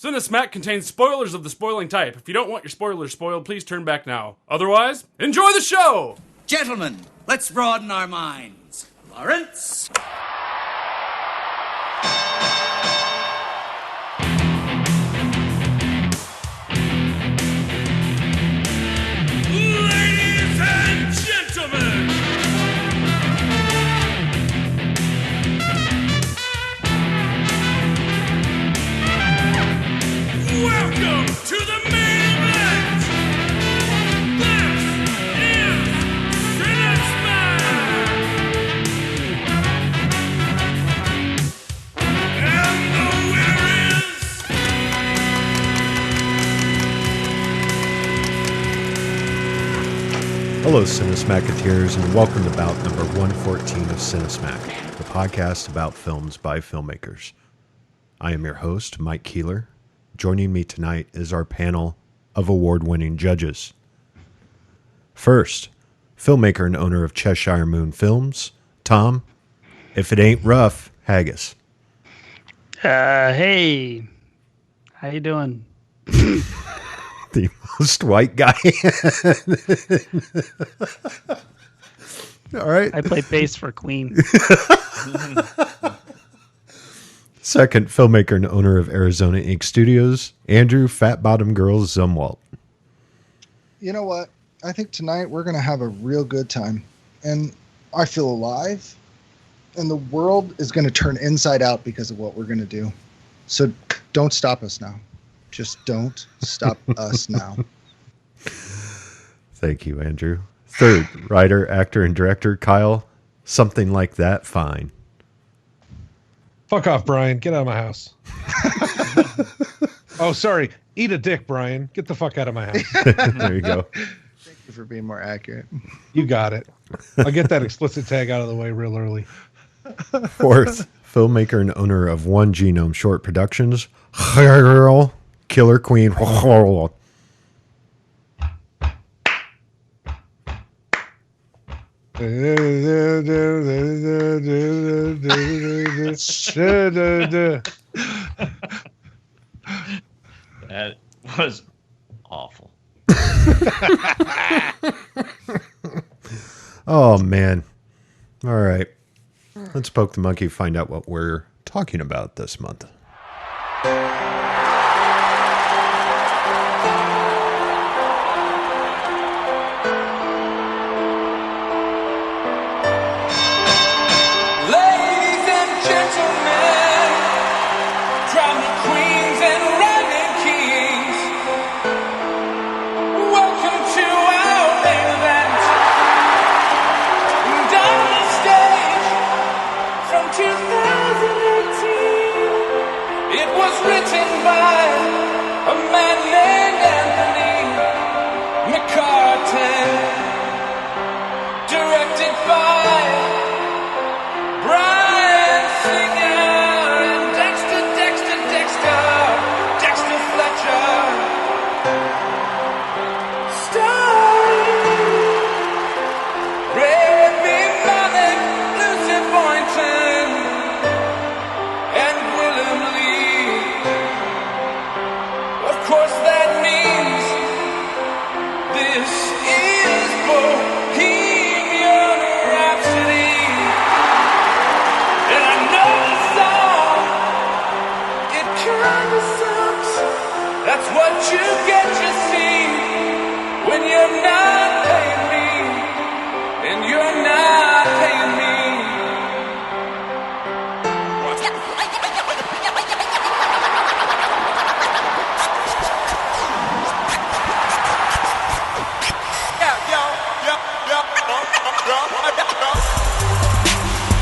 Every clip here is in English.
Cinesmack contains spoilers of the spoiling type. If you don't want your spoilers spoiled, please turn back now. Otherwise, enjoy the show! Gentlemen, let's broaden our minds. Lawrence? Ladies and gentlemen! Welcome to the main event! This is Cinesmack! And the winner is... Hello, Cinesmacketeers, and welcome to bout number 114 of Cinesmack, the podcast about films by filmmakers. I am your host, Mike Keeler. Joining me tonight is our panel of award-winning judges. First, filmmaker and owner of Cheshire Moon Films, Tom, if it ain't rough, Haggis. Hey, how you doing? The most white guy. All right. I play bass for Queen. Second, filmmaker and owner of Arizona Ink Studios, Andrew Fat Bottom Girls Zumwalt. You know what? I think tonight we're going to have a real good time. And I feel alive. And the world is going to turn inside out because of what we're going to do. So don't stop us now. Just don't stop us now. Thank you, Andrew. Third, writer, actor, and director, Kyle. Something like that, fine. Fuck off, Brian. Get out of my house. Oh, sorry. Eat a dick, Brian. Get the fuck out of my house. There you go. Thank you for being more accurate. You got it. I'll get that explicit tag out of the way real early. Fourth, filmmaker and owner of One Genome Short Productions, Killer Queen. That was awful. Oh, man. All right. Let's poke the monkey, find out what we're talking about this month. Ladies and gentlemen, drama queens and rhyming kings, welcome to our main event. And on the stage from 2018, it was written by a man named Anthony McCartan, directed by Brian Singer and Dexter Fletcher. Starring Remy Malek, Lucy Boynton, and Willem Lee. Of course, that means this is Bohemian Rhapsody. And I know the song, it kinda sucks. That's what you get to see when you're not paying me, and you're not paying me.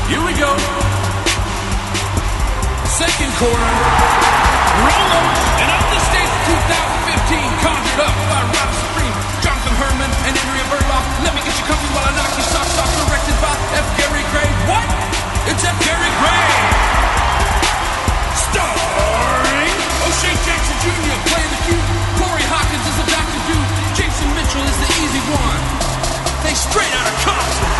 Here we go. Second quarter. Roll up and on the stage 2015, conjured up by Rob Supreme, Jonathan Herman, and Andrea Burlock. Let me get you comfy while I knock your socks off. Directed by F. Gary Gray. What? It's F. Gary Gray. Starring O'Shea Jackson Jr. playing the cute. Corey Hawkins is the Dr. Dude. Jason Mitchell is the easy one. They straight out of Compton.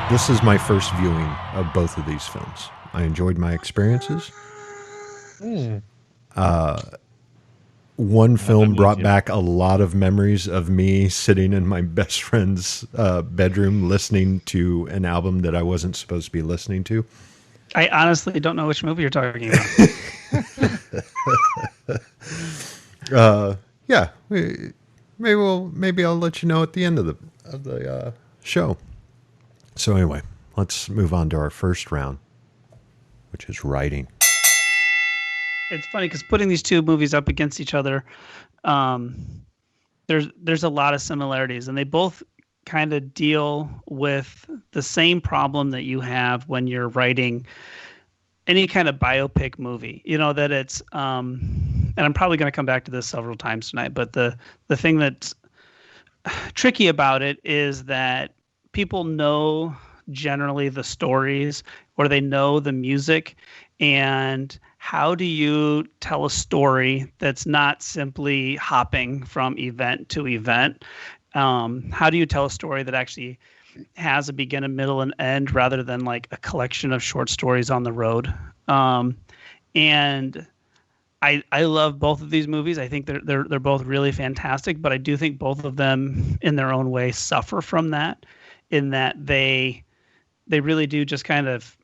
This is my first viewing of both of these films. I enjoyed my experiences. One film brought back a lot of memories of me sitting in my best friend's bedroom listening to an album that I wasn't supposed to be listening to. I honestly don't know which movie you're talking about. Yeah, maybe I'll let you know at the end of the show. So anyway, let's move on to our first round, which is writing. It's funny because putting these two movies up against each other, there's a lot of similarities, and they both kind of deal with the same problem that you have when you're writing any kind of biopic movie. You know, that it's and I'm probably going to come back to this several times tonight, but the thing that's tricky about it is that people know generally the stories, or they know the music, and how do you tell a story that's not simply hopping from event to event? How do you tell a story that actually has a beginning, middle, and end, rather than like a collection of short stories on the road? And I love both of these movies. I think they're both really fantastic, but I do think both of them in their own way suffer from that, in that they really do just kind of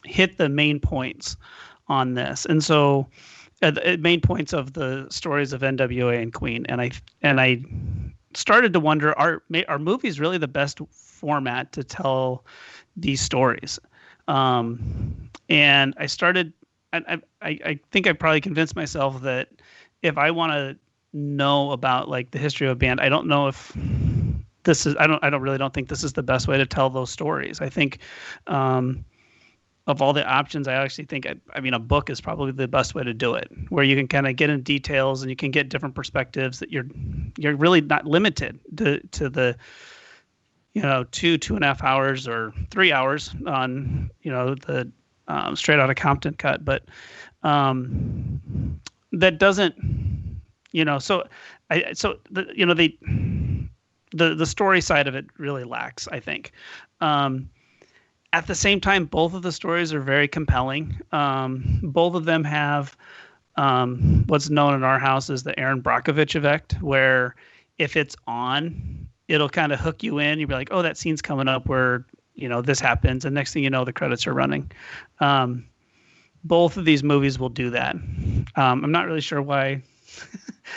hit the main points on this. And so main points of the stories of NWA and Queen. And I started to wonder, are movies really the best format to tell these stories? And I started, I think I probably convinced myself that if I want to know about like the history of a band, I don't know if this is, I don't think this is the best way to tell those stories. I think, of all the options, I actually think, a book is probably the best way to do it, where you can kind of get in details and you can get different perspectives, that you're really not limited to the, 2.5 hours or 3 hours on, the Straight Outta Compton cut. But that doesn't, the story side of it really lacks, I think. At the same time, both of the stories are very compelling. Both of them have what's known in our house as the Aaron Brockovich effect, where if it's on, it'll kind of hook you in. You'll be like, oh, that scene's coming up where, this happens. And next thing you know, the credits are running. Both of these movies will do that. I'm not really sure why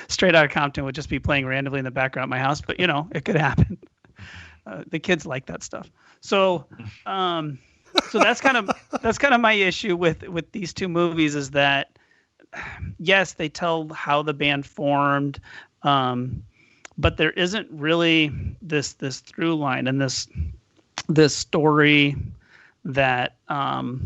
Straight Outta Compton would just be playing randomly in the background at my house, but, it could happen. The kids like that stuff. So that's kind of my issue with these two movies, is that yes, they tell how the band formed, but there isn't really this through line and this story that all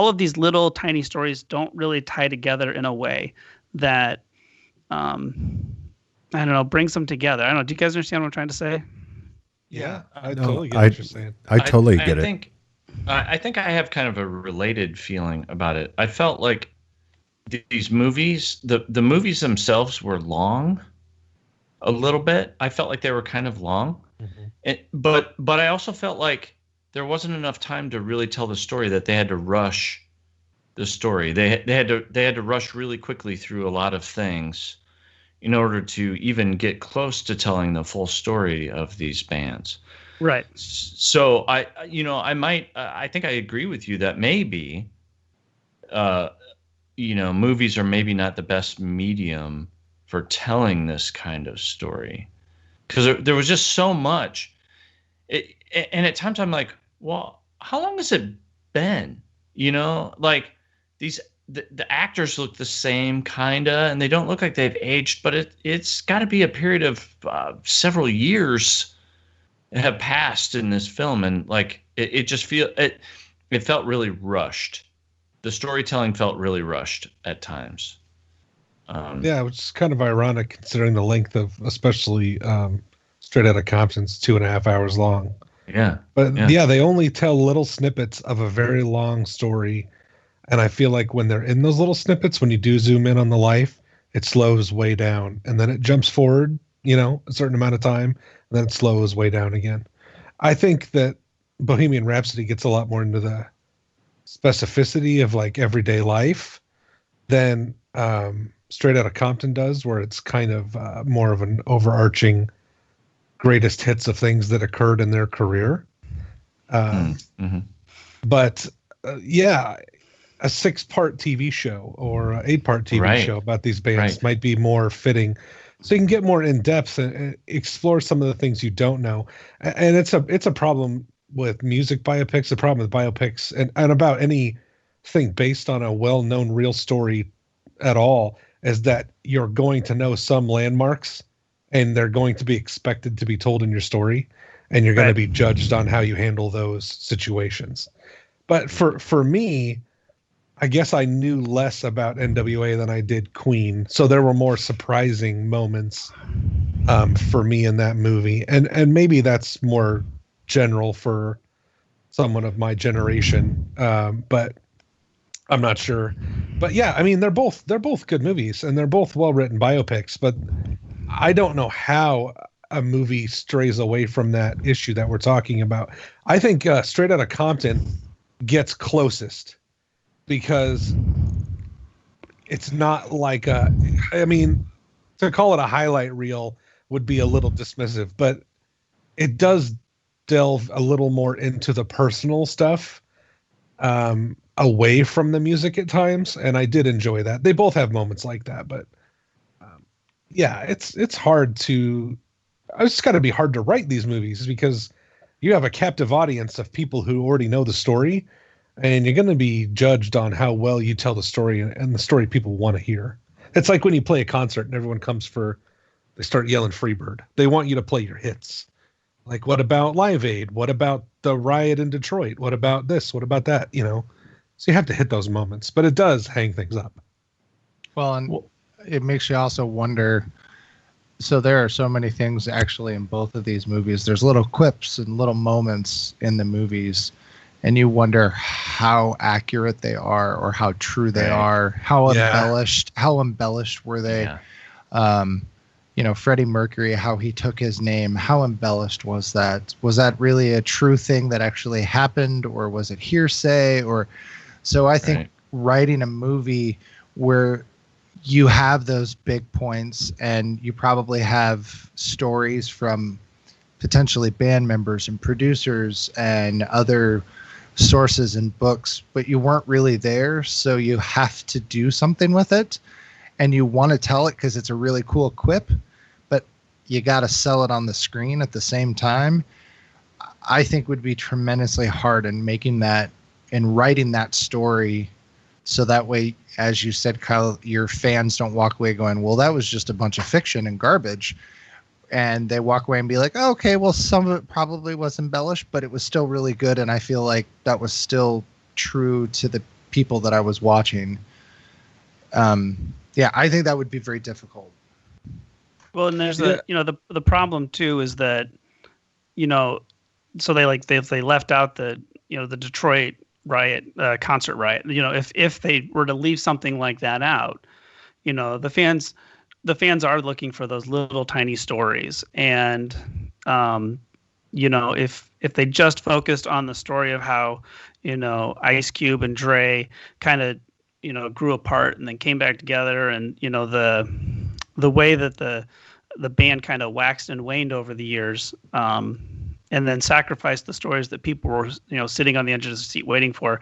of these little tiny stories don't really tie together in a way that I don't know, brings them together. I don't know. Do you guys understand what I'm trying to say? Yeah, I totally get what you're saying. I totally get it. I think I have kind of a related feeling about it. I felt like these movies, the movies themselves were long a little bit. I felt like they were kind of long. Mm-hmm. But I also felt like there wasn't enough time to really tell the story, that they had to rush the story. They had to rush really quickly through a lot of things in order to even get close to telling the full story of these bands. Right. So I think I agree with you that maybe, movies are maybe not the best medium for telling this kind of story, because there was just so much. And at times I'm like, well, how long has it been? Like the actors look the same, kinda, and they don't look like they've aged, but it's got to be a period of several years have passed in this film, and like it felt really rushed. The storytelling felt really rushed at times. Which is kind of ironic considering the length of, especially Straight Outta Compton's 2.5 hours long. Yeah, but they only tell little snippets of a very long story. And I feel like when they're in those little snippets, when you do zoom in on the life, it slows way down and then it jumps forward a certain amount of time, and then it slows way down again. I think that Bohemian Rhapsody gets a lot more into the specificity of like everyday life than Straight Outta Compton does, where it's kind of more of an overarching greatest hits of things that occurred in their career. But yeah, a 6-part TV show or an 8-part TV show about these bands might be more fitting, so you can get more in depth and explore some of the things you don't know. And it's a problem with music biopics, a problem with biopics and about anything based on a well-known real story at all, is that you're going to know some landmarks and they're going to be expected to be told in your story, and you're going to be judged on how you handle those situations. But for me, I guess I knew less about NWA than I did Queen, so there were more surprising moments for me in that movie, and maybe that's more general for someone of my generation, but I'm not sure. But yeah, I mean, they're both good movies, and they're both well-written biopics, but I don't know how a movie strays away from that issue that we're talking about. I think Straight Outta Compton gets closest, because it's not like I mean, to call it a highlight reel would be a little dismissive, but it does delve a little more into the personal stuff, away from the music at times, and I did enjoy that. They both have moments like that, but yeah, it's hard to. It's got to be hard to write these movies, because you have a captive audience of people who already know the story, and you're going to be judged on how well you tell the story and the story people want to hear. It's like when you play a concert and everyone comes they start yelling Freebird. They want you to play your hits. Like, what about Live Aid? What about the riot in Detroit? What about this? What about that? So you have to hit those moments, but it does hang things up. Well, and it makes you also wonder. So there are so many things actually in both of these movies. There's little quips and little moments in the movies, and you wonder how accurate they are, or how true they are, how embellished were they? Freddie Mercury, how he took his name, how embellished was that? Was that really a true thing that actually happened, or was it hearsay? So I think writing a movie where you have those big points, and you probably have stories from potentially band members and producers and other sources and books, but you weren't really there, so you have to do something with it, and you want to tell it because it's a really cool quip, but you got to sell it on the screen at the same time. I think would be tremendously hard in making that and writing that story, so that way, as you said, Kyle, your fans don't walk away going, well, that was just a bunch of fiction and garbage. And they walk away and be like, oh, okay, well, some of it probably was embellished, but it was still really good. And I feel like that was still true to the people that I was watching. I think that would be very difficult. Well, and there's the problem too is that, so they left out the Detroit riot, concert riot. If they were to leave something like that out, the fans are looking for those little tiny stories. And, if they just focused on the story of how, Ice Cube and Dre kind of, grew apart and then came back together, and, the way that the band kind of waxed and waned over the years, and then sacrificed the stories that people were, sitting on the edge of the seat waiting for,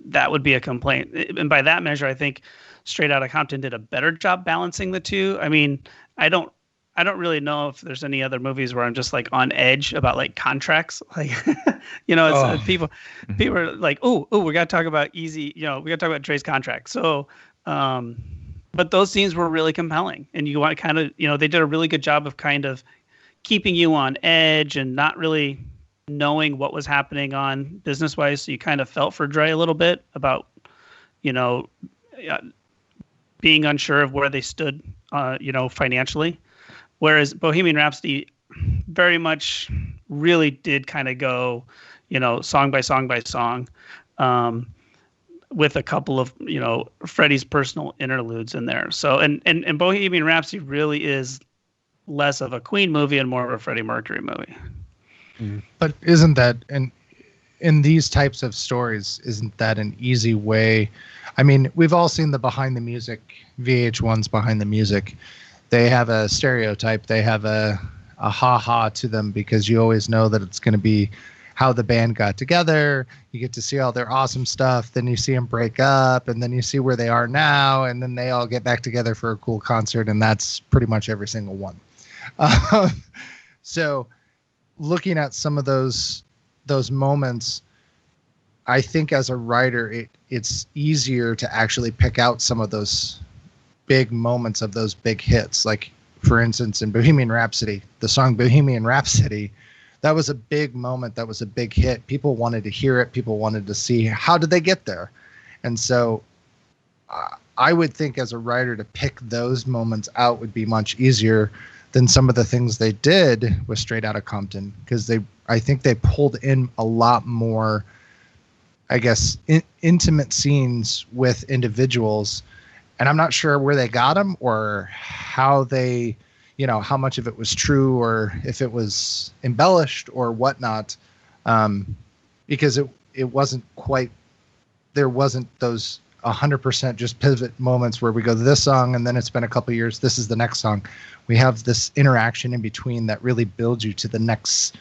that would be a complaint. And by that measure, I think Straight Outta Compton did a better job balancing the two. I mean, I don't really know if there's any other movies where I'm just like on edge about like contracts. Like, people are like, oh, we got to talk about Eazy, we got to talk about Dre's contract. So, but those scenes were really compelling, and you want to kind of, they did a really good job of kind of keeping you on edge and not really knowing what was happening on business wise. So you kind of felt for Dre a little bit about, being unsure of where they stood, financially. Whereas Bohemian Rhapsody very much really did kind of go, song by song by song, with a couple of, Freddie's personal interludes in there. So, and Bohemian Rhapsody really is less of a Queen movie and more of a Freddie Mercury movie. But isn't that in these types of stories, isn't that an easy way? I mean, we've all seen the Behind the Music, VH1's Behind the Music. They have a stereotype. They have a ha-ha to them because you always know that it's going to be how the band got together. You get to see all their awesome stuff. Then you see them break up, and then you see where they are now, and then they all get back together for a cool concert, and that's pretty much every single one. So looking at some of those moments, I think as a writer, it's easier to actually pick out some of those big moments of those big hits. Like, for instance, in Bohemian Rhapsody, the song Bohemian Rhapsody, that was a big moment. That was a big hit. People wanted to hear it. People wanted to see how did they get there. And so I would think as a writer to pick those moments out would be much easier than some of the things they did with Straight Outta Compton, because I think they pulled in a lot more, I guess, intimate scenes with individuals. And I'm not sure where they got them or how they, how much of it was true or if it was embellished or whatnot, because it wasn't quite, there wasn't those 100% just pivot moments where we go to this song and then it's been a couple of years, this is the next song. We have this interaction in between that really builds you to the next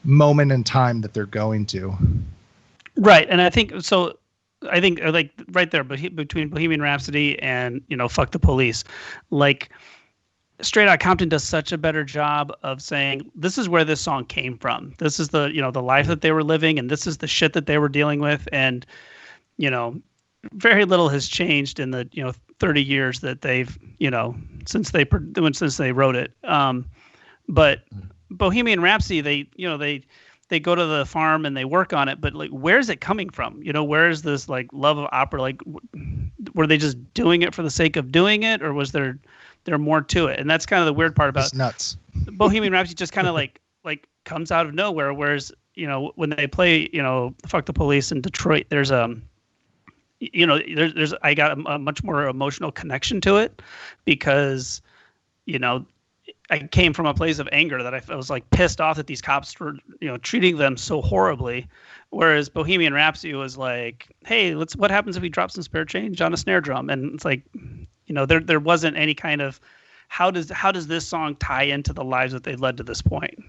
moment in time that they're going to. Right. And I think like right there between Bohemian Rhapsody and, Fuck the Police, like Straight Outta Compton does such a better job of saying, this is where this song came from. This is the, the life that they were living, and this is the shit that they were dealing with. And, very little has changed in the, 30 years that they've, since they wrote it. But Bohemian Rhapsody, they go to the farm and they work on it, but like, where's it coming from? Where is this like love of opera? Like, were they just doing it for the sake of doing it, or was there more to it? And that's kind of the weird part about it's nuts. Bohemian Rhapsody just kind of like comes out of nowhere. Whereas, when they play, Fuck the Police in Detroit, there's I got a much more emotional connection to it because, I came from a place of anger that I was like pissed off that these cops were, treating them so horribly. Whereas Bohemian Rhapsody was like, hey, what happens if we drop some spare change on a snare drum? And it's like, there wasn't any kind of, how does this song tie into the lives that they led to this point?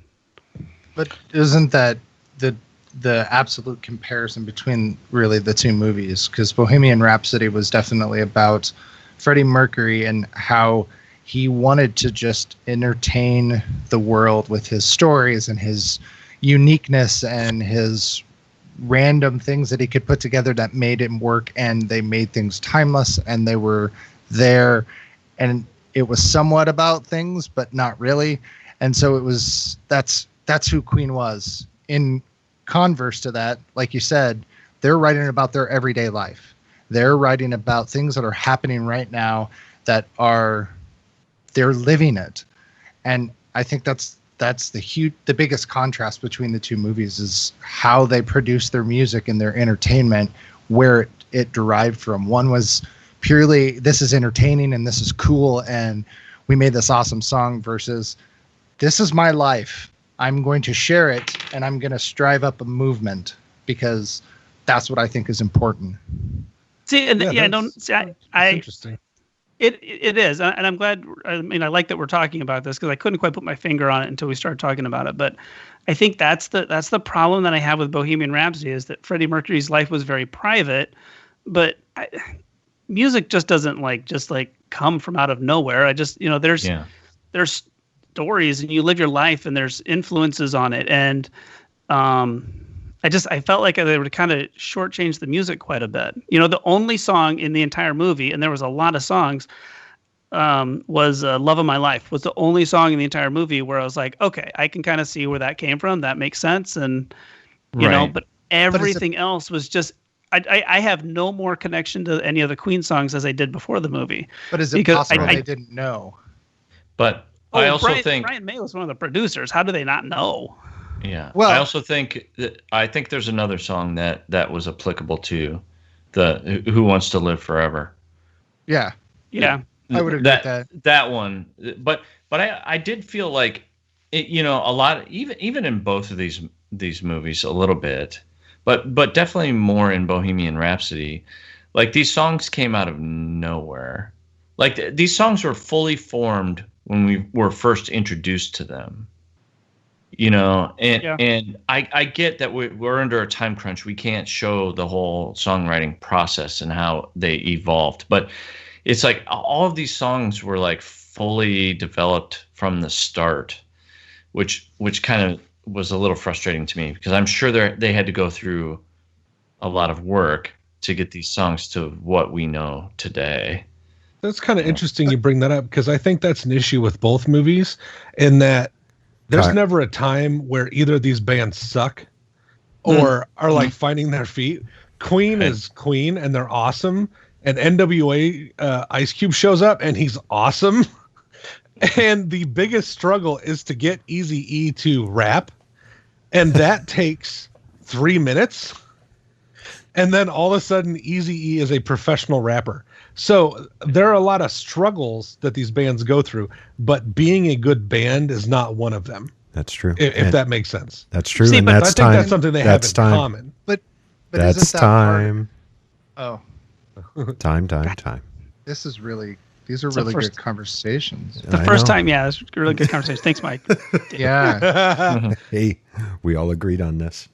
But isn't that the absolute comparison between really the two movies? Because Bohemian Rhapsody was definitely about Freddie Mercury and how he wanted to just entertain the world with his stories and his uniqueness and his random things that he could put together that made him work, and they made things timeless, and they were there, and it was somewhat about things but not really. And so that's who Queen was. In converse to that, like you said, they're writing about their everyday life. They're writing about things that are happening right now that they're living it. And I think that's the biggest contrast between the two movies is how they produce their music and their entertainment, where it derived from. One was purely, this is entertaining and this is cool and we made this awesome song, versus this is my life. I'm going to share it and I'm going to strive up a movement because that's what I think is important. See, and I interesting. It is, and I'm glad. I mean, I like that we're talking about this because I couldn't quite put my finger on it until we started talking about it. But I think that's the problem that I have with Bohemian Rhapsody is that Freddie Mercury's life was very private, but music just doesn't come from out of nowhere. I just there's stories and you live your life and there's influences on it, and I felt like they would kind of shortchange the music quite a bit. The only song in the entire movie, and there was a lot of songs, was Love of My Life, was the only song in the entire movie where I was like, okay, I can kind of see where that came from. That makes sense. And, but everything else was just, I have no more connection to any of the Queen songs as I did before the movie. But is it possible they didn't know? But I also think Brian May was one of the producers. How do they not know? Yeah. Well, I also think there's another song that was applicable to the Who Wants to Live Forever. Yeah. Yeah. I would agree with that. That one. But But I did feel like it, a lot, even in both of these movies a little bit, but definitely more in Bohemian Rhapsody. Like these songs came out of nowhere. Like these songs were fully formed when we were first introduced to them. And I get that we're under a time crunch. We can't show the whole songwriting process and how they evolved, but it's like all of these songs were like fully developed from the start, which kind of was a little frustrating to me because I'm sure they had to go through a lot of work to get these songs to what we know today. That's kind of interesting you bring that up because I think that's an issue with both movies in that there's never a time where either of these bands suck or are like finding their feet. Queen is Queen and they're awesome. And NWA Ice Cube shows up and he's awesome. And the biggest struggle is to get Eazy-E to rap. And that takes 3 minutes. And then all of a sudden Eazy-E is a professional rapper. So there are a lot of struggles that these bands go through, but being a good band is not one of them. That's true. If that makes sense. That's true. See, and but that's I think that's something they have in common. But that's isn't that time. Oh, Time. these are really good conversations. The first time, it's a really good conversation. Thanks, Mike. Yeah. Hey, we all agreed on this.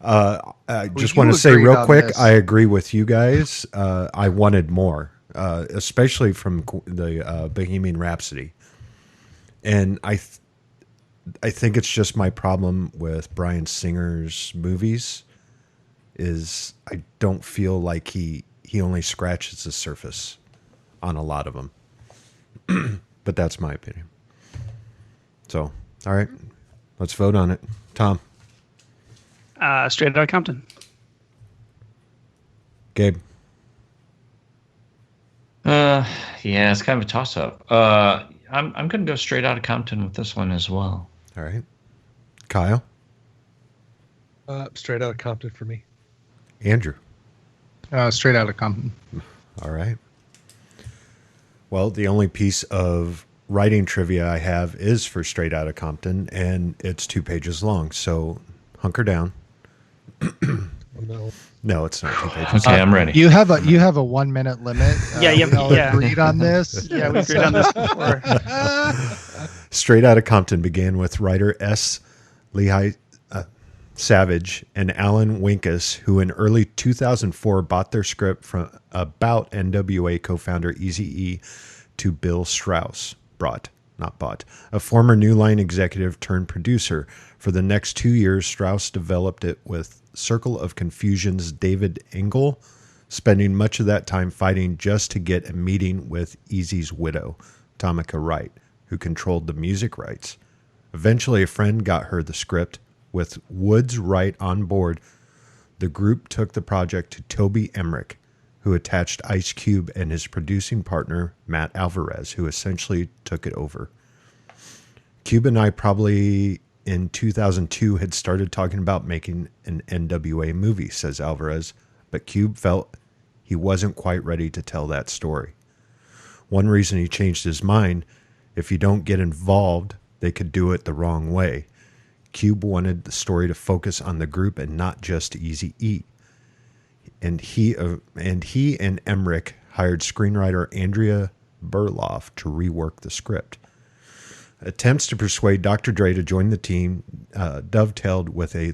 I just want to say real quick, I agree with you guys. I wanted more, especially from the Bohemian Rhapsody. And I think it's just my problem with Bryan Singer's movies is I don't feel like he only scratches the surface on a lot of them. But that's my opinion. So, all right, let's vote on it. Tom. Straight Outta Compton. Gabe. It's kind of a toss-up. I'm going to go Straight Outta Compton with this one as well. All right. Kyle. Straight Outta Compton for me. Andrew. Straight Outta Compton. All right. Well, the only piece of writing trivia I have is for Straight Outta Compton, and it's 2 pages long. So hunker down. No, it's not 2 pages. Okay, I'm ready. You have a 1 minute limit. Agreed on this. Yeah, we agreed on this before. Straight Outta Compton began with writer S. Lehigh Savage and Alan Winkus, who in early 2004 bought their script from about NWA co-founder Eazy-E to Bill Strauss. Bought, a former New Line executive turned producer. For the next 2 years, Strauss developed it with Circle of Confusion's David Engel, spending much of that time fighting just to get a meeting with Eazy's widow, Tamika Wright, who controlled the music rights. Eventually, a friend got her the script. With Woods Wright on board, the group took the project to Toby Emmerich, who attached Ice Cube and his producing partner, Matt Alvarez, who essentially took it over. Cube and I probably in 2002 had started talking about making an NWA movie, says Alvarez, but Cube felt he wasn't quite ready to tell that story. One reason he changed his mind, if you don't get involved, they could do it the wrong way. Cube wanted the story to focus on the group and not just Eazy-E. And he and Emmerich hired screenwriter Andrea Berloff to rework the script. Attempts to persuade Dr. Dre to join the team dovetailed with a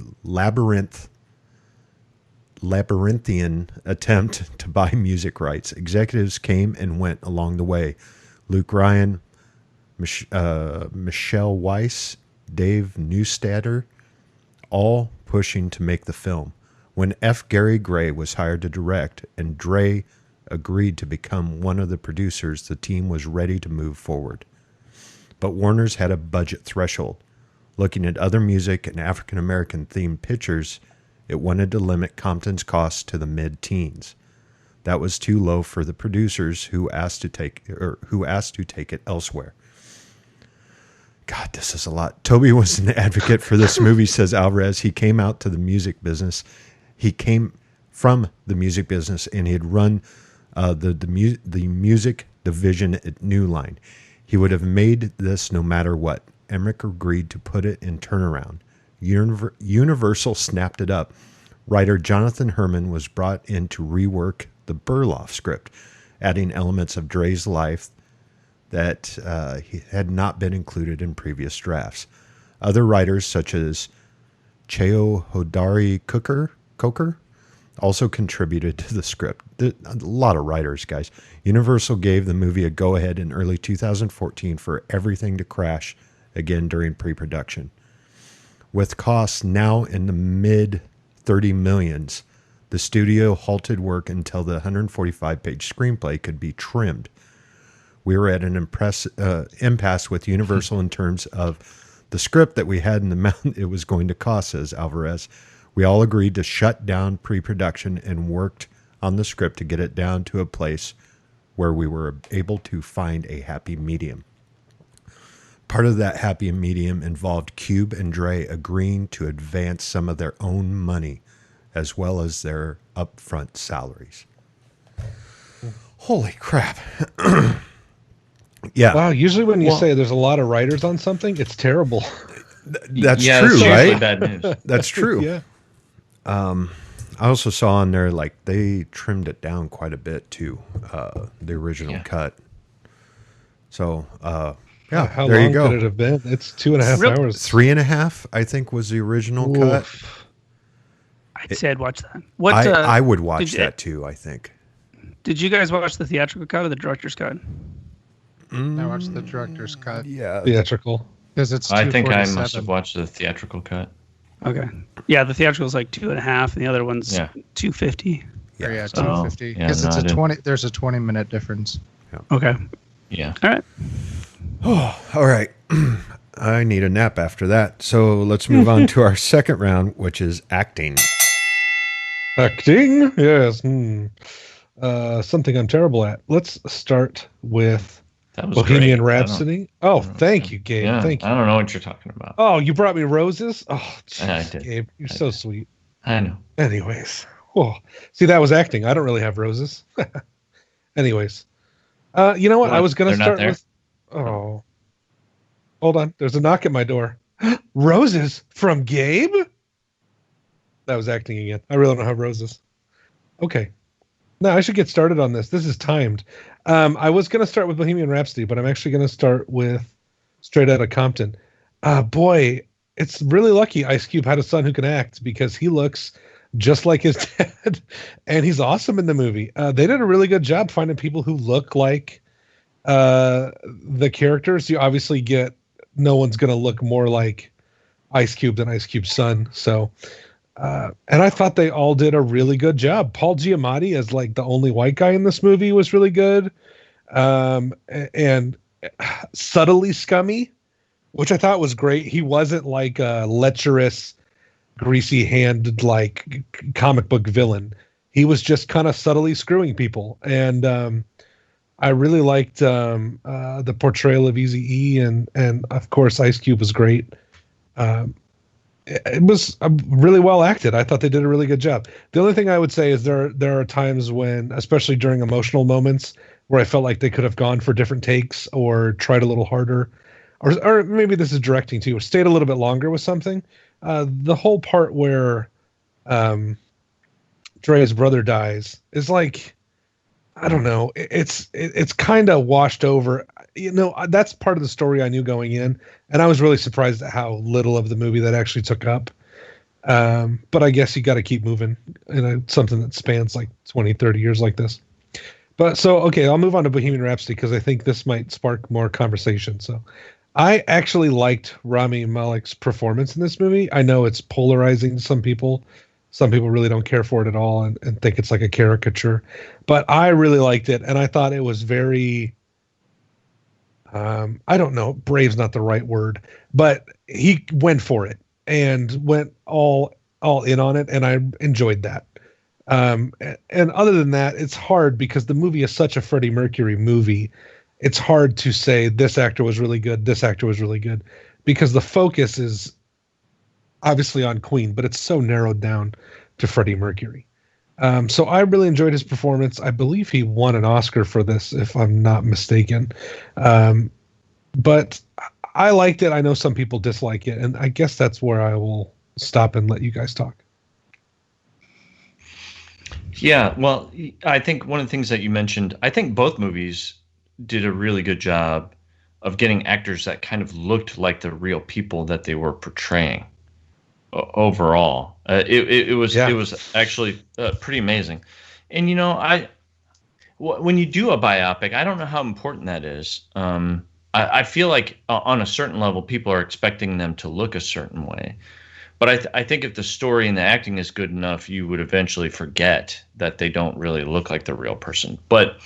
labyrinthian attempt to buy music rights. Executives came and went along the way. Luke Ryan, Michelle Weiss, Dave Neustadter, all pushing to make the film. When F. Gary Gray was hired to direct and Dre agreed to become one of the producers, the team was ready to move forward. But Warner's had a budget threshold. Looking at other music and African-American themed pictures, it wanted to limit Compton's costs to the mid-teens. That was too low for the producers who asked to take it elsewhere. God, this is a lot. Toby was an advocate for this movie, says Alvarez. He came out to the music business. He came from the music business, and he had run the music division at New Line. He would have made this no matter what. Emmerich agreed to put it in turnaround. Universal snapped it up. Writer Jonathan Herman was brought in to rework the Burloff script, adding elements of Dre's life that he had not been included in previous drafts. Other writers, such as Cheo Hodari Coker, also contributed to the script. A lot of writers, guys. Universal gave the movie a go-ahead in early 2014 for everything to crash again during pre-production. With costs now in the mid-30 millions, the studio halted work until the 145-page screenplay could be trimmed. We were at an impasse with Universal in terms of the script that we had and the amount it was going to cost, says Alvarez. We all agreed to shut down pre-production and worked on the script to get it down to a place where we were able to find a happy medium. Part of that happy medium involved Cube and Dre agreeing to advance some of their own money as well as their upfront salaries. Holy crap. Yeah. Wow, usually when you say there's a lot of writers on something, it's terrible. That's true, right? Bad news. That's true. Yeah. I also saw on there, like, they trimmed it down quite a bit to the original cut. So, yeah, how there long you go. could it have been? It's 2.5 hours. 3.5, I think, was the original cut. I'd say I'd watch that. I would watch that too, I think. Did you guys watch the theatrical cut or the director's cut? I watched the director's cut. Yeah. Theatrical. Because it's I think I 2:47. must have watched the theatrical cut. Okay. Yeah, the theatrical is like 2.5, and the other one's 250. Yeah, so- 250. Because it's a 20. There's a 20-minute difference. Okay. Yeah. All right. Oh, all right. I need a nap after that. So let's move on to our second round, which is acting. Acting? Yes. Something I'm terrible at. Let's start with Bohemian Rhapsody. Oh, thank you, Gabe. Yeah, thank you. I don't know what you're talking about. Oh, you brought me roses? Oh, geez, I did. Gabe, you're so sweet. I know. Anyways. Oh, see, that was acting. I don't really have roses. Anyways. You know what? I was going to start with... Oh. Hold on. There's a knock at my door. Roses from Gabe? That was acting again. I really don't have roses. Okay. Now I should get started on this. This is timed. I was going to start with Bohemian Rhapsody, but I'm actually going to start with Straight Outta Compton. Boy, it's really lucky Ice Cube had a son who can act because he looks just like his dad, and he's awesome in the movie. They did a really good job finding people who look like the characters. You obviously get no one's going to look more like Ice Cube than Ice Cube's son. So, and I thought they all did a really good job. Paul Giamatti as like the only white guy in this movie was really good. And subtly scummy, which I thought was great. He wasn't like a lecherous, greasy-handed like comic book villain. He was just kind of subtly screwing people. And I really liked the portrayal of Eazy-E, and of course Ice Cube was great. It was really well acted. I thought they did a really good job. The only thing I would say is there are times when, especially during emotional moments, where I felt like they could have gone for different takes or tried a little harder, or maybe this is directing too, or stayed a little bit longer with something. The whole part where Dre's brother dies is like, I don't know. It's kind of washed over. You know, that's part of the story I knew going in, and I was really surprised at how little of the movie that actually took up. But I guess you got to keep moving in something that spans like 20, 30 years like this. But so, okay, I'll move on to Bohemian Rhapsody because I think this might spark more conversation. So I actually liked Rami Malek's performance in this movie. I know it's polarizing to some people. Some people really don't care for it at all and think it's like a caricature. But I really liked it, and I thought it was very... I don't know, brave's not the right word, but he went for it and went all in on it, and I enjoyed that. And other than that, it's hard because the movie is such a Freddie Mercury movie. It's hard to say this actor was really good, this actor was really good, because the focus is obviously on Queen, but it's so narrowed down to Freddie Mercury. So I really enjoyed his performance. I believe he won an Oscar for this, if I'm not mistaken. but I liked it. I know some people dislike it, and I guess that's where I will stop and let you guys talk. Yeah, well, I think one of the things that you mentioned, I think both movies did a really good job of getting actors that kind of looked like the real people that they were portraying. Overall, it was actually pretty amazing. And when you do a biopic, I don't know how important that is. I feel like on a certain level, people are expecting them to look a certain way. But I think if the story and the acting is good enough, you would eventually forget that they don't really look like the real person. But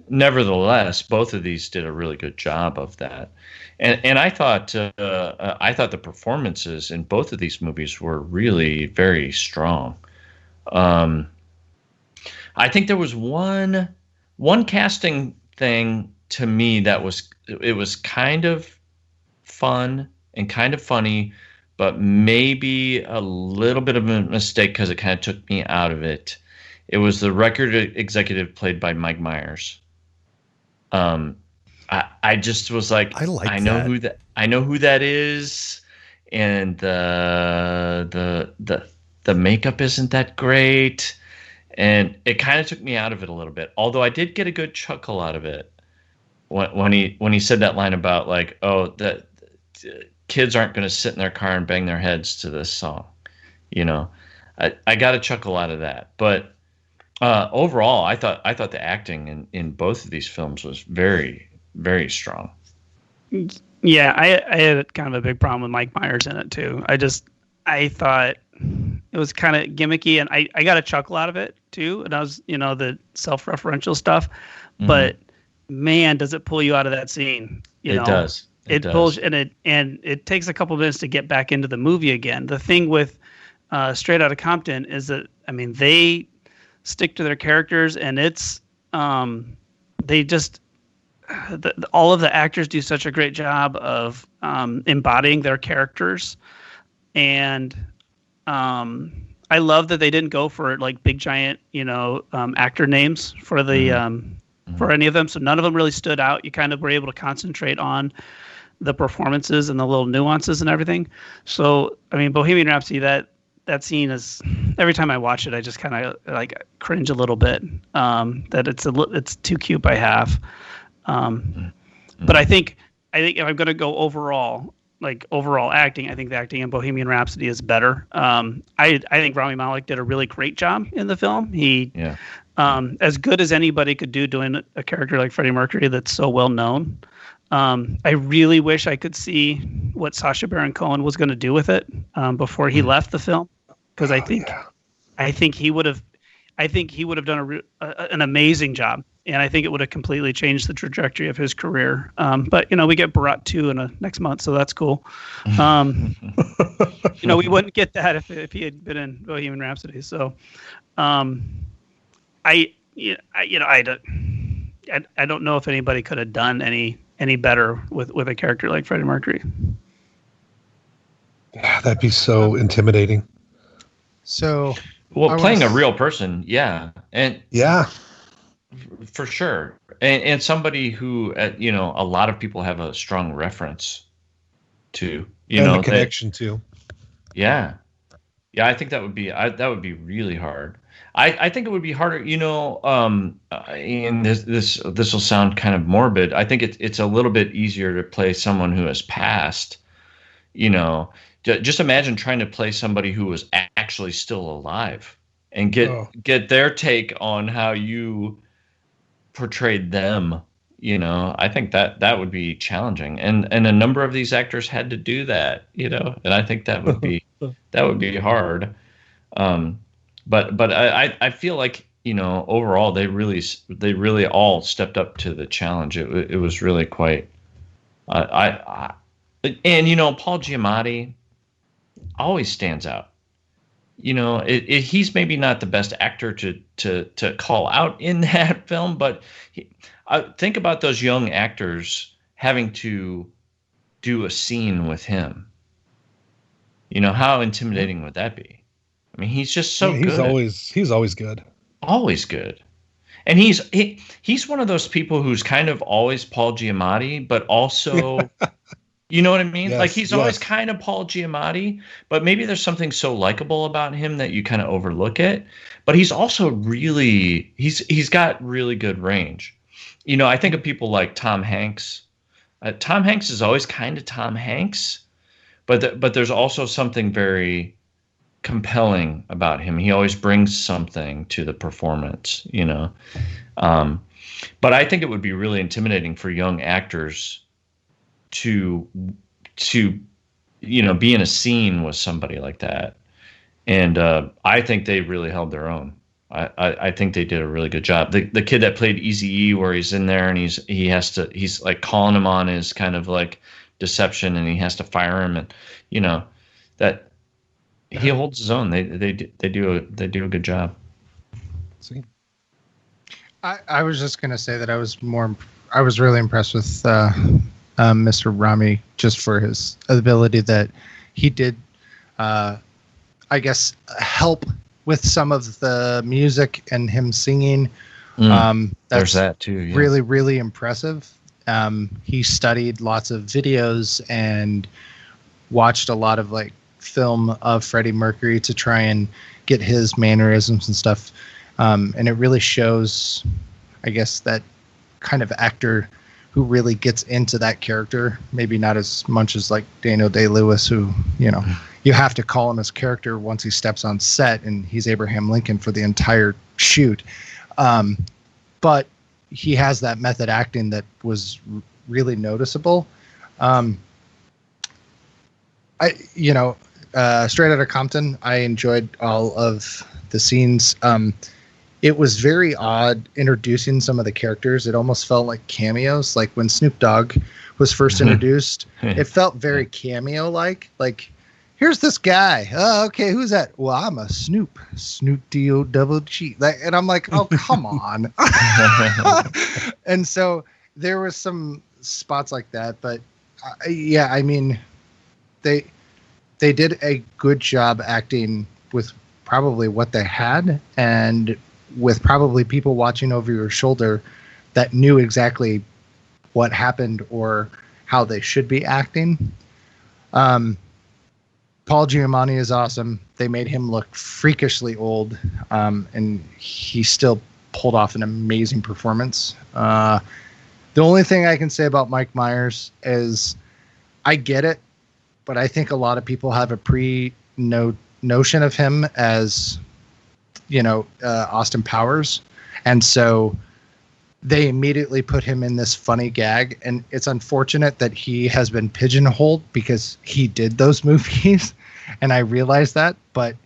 nevertheless, both of these did a really good job of that. And I thought the performances in both of these movies were really very strong. I think there was one casting thing to me that was kind of fun and kind of funny, but maybe a little bit of a mistake because it kind of took me out of it. It was the record executive played by Mike Myers. I just was like, I know who that is, and the makeup isn't that great, and it kind of took me out of it a little bit. Although I did get a good chuckle out of it when he said that line about like, oh, that kids aren't going to sit in their car and bang their heads to this song. I got a chuckle out of that. But overall, I thought the acting in both of these films was very, very strong. Yeah, I had kind of a big problem with Mike Myers in it too. I thought it was kind of gimmicky, and I got a chuckle out of it too. And I was, the self-referential stuff, but man, does it pull you out of that scene? It does. It pulls, and it takes a couple minutes to get back into the movie again. The thing with Straight Outta Compton is that, I mean, they stick to their characters, and it's they just all of the actors do such a great job of embodying their characters, and I love that they didn't go for like big giant actor names for the for any of them, so none of them really stood out. You kind of were able to concentrate on the performances and the little nuances and everything. So I mean, Bohemian Rhapsody, that scene is, every time I watch it, I just kind of like cringe a little bit. That it's too cute by half. But I think if I'm going to go overall acting, I think the acting in Bohemian Rhapsody is better. I think Rami Malek did a really great job in the film. He, as good as anybody could do doing a character like Freddie Mercury that's so well known. I really wish I could see what Sacha Baron Cohen was going to do with it before he left the film, because I think he would have done an amazing job, and I think it would have completely changed the trajectory of his career. But we get Borat 2 next month, so that's cool. We wouldn't get that if he had been in Bohemian Rhapsody. So, I don't know if anybody could have done any better with a character like Freddie Mercury. Yeah, that'd be so intimidating. So, playing a real person, and for sure, and somebody who a lot of people have a strong reference to, a connection to. Yeah, I think that would be really hard. I think it would be harder, and this will sound kind of morbid. I think it's a little bit easier to play someone who has passed. Just imagine trying to play somebody who was actually still alive and get their take on how you portrayed them. I think that would be challenging, and a number of these actors had to do that. And I think that would be hard. But I feel like overall they really all stepped up to the challenge. It was really quite. Paul Giamatti always stands out. He's maybe not the best actor to call out in that film, but think about those young actors having to do a scene with him. How intimidating would that be? I mean, he's just so good. He's always good. Always good. And he's one of those people who's kind of always Paul Giamatti, but also, you know what I mean? Yes, like he's always kind of Paul Giamatti, but maybe there's something so likable about him that you kind of overlook it. But he's also really, he's got really good range. You know, I think of people like Tom Hanks. Tom Hanks is always kind of Tom Hanks, but there's also something very compelling about him. He always brings something to the performance, you know. But I think it would be really intimidating for young actors to you know, be in a scene with somebody like that. And I think they really held their own. I think they did a really good job. The kid that played Eazy-E, where he's in there and he's like calling him on his kind of like deception, and he has to fire him, and you know that he holds his own. They do a good job. See, I was just gonna say that I was really impressed with Mr. Rami, just for his ability that he did, I guess, help with some of the music and him singing. There's that too. Yeah. Really, really impressive. He studied lots of videos and watched a lot of like film of Freddie Mercury to try and get his mannerisms and stuff. And it really shows, I guess, that kind of actor who really gets into that character. Maybe not as much as like Daniel Day-Lewis, who, you know, you have to call him his character once he steps on set, and he's Abraham Lincoln for the entire shoot. But he has that method acting that was really noticeable. Straight Outta Compton, I enjoyed all of the scenes. It was very odd introducing some of the characters. It almost felt like cameos. Like when Snoop Dogg was first introduced, it felt very cameo-like. Like, here's this guy. Oh, okay, who's that? Well, I'm a Snoop D-O-double-G. And I'm like, oh, come on. And so there was some spots like that. But, yeah, I mean, they did a good job acting with probably what they had, and with probably people watching over your shoulder that knew exactly what happened or how they should be acting. Paul Giamatti is awesome. They made him look freakishly old, and he still pulled off an amazing performance. The only thing I can say about Mike Myers is I get it, but I think a lot of people have a notion of him as, you know, Austin Powers. And so they immediately put him in this funny gag. And it's unfortunate that he has been pigeonholed because he did those movies. And I realize that, but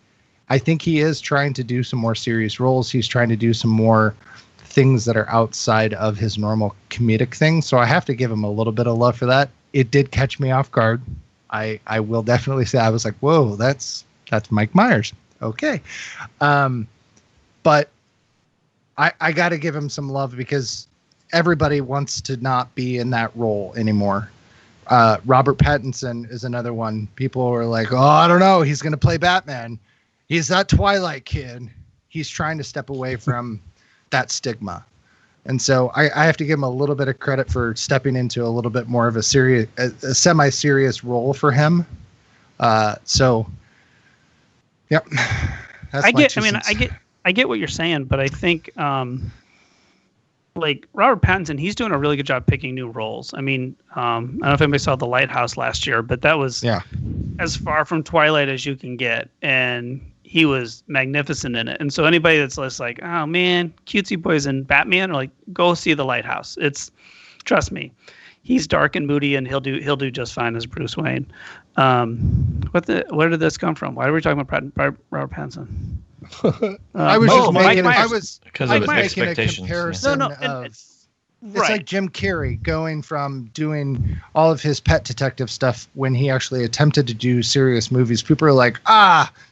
I think he is trying to do some more serious roles. He's trying to do some more things that are outside of his normal comedic thing. So I have to give him a little bit of love for that. It did catch me off guard. I will definitely say I was like, whoa, that's Mike Myers. Okay. But I got to give him some love because everybody wants to not be in that role anymore. Robert Pattinson is another one. People are like, oh, I don't know. He's going to play Batman. He's that Twilight kid. He's trying to step away from that stigma. And so I have to give him a little bit of credit for stepping into a little bit more of a semi-serious role for him. So, yep. I get what you're saying, but I think like Robert Pattinson, he's doing a really good job picking new roles. I mean, I don't know if anybody saw The Lighthouse last year, but that was as far from Twilight as you can get, and he was magnificent in it. And so anybody that's just like, oh man, cutesy boys and Batman, are like, go see The Lighthouse. Trust me, he's dark and moody, and he'll do just fine as Bruce Wayne. Where did this come from? Why are we talking about Robert Pattinson? I was making a expectations. comparison. It's like Jim Carrey going from doing all of his Pet Detective stuff when he actually attempted to do serious movies. People are like,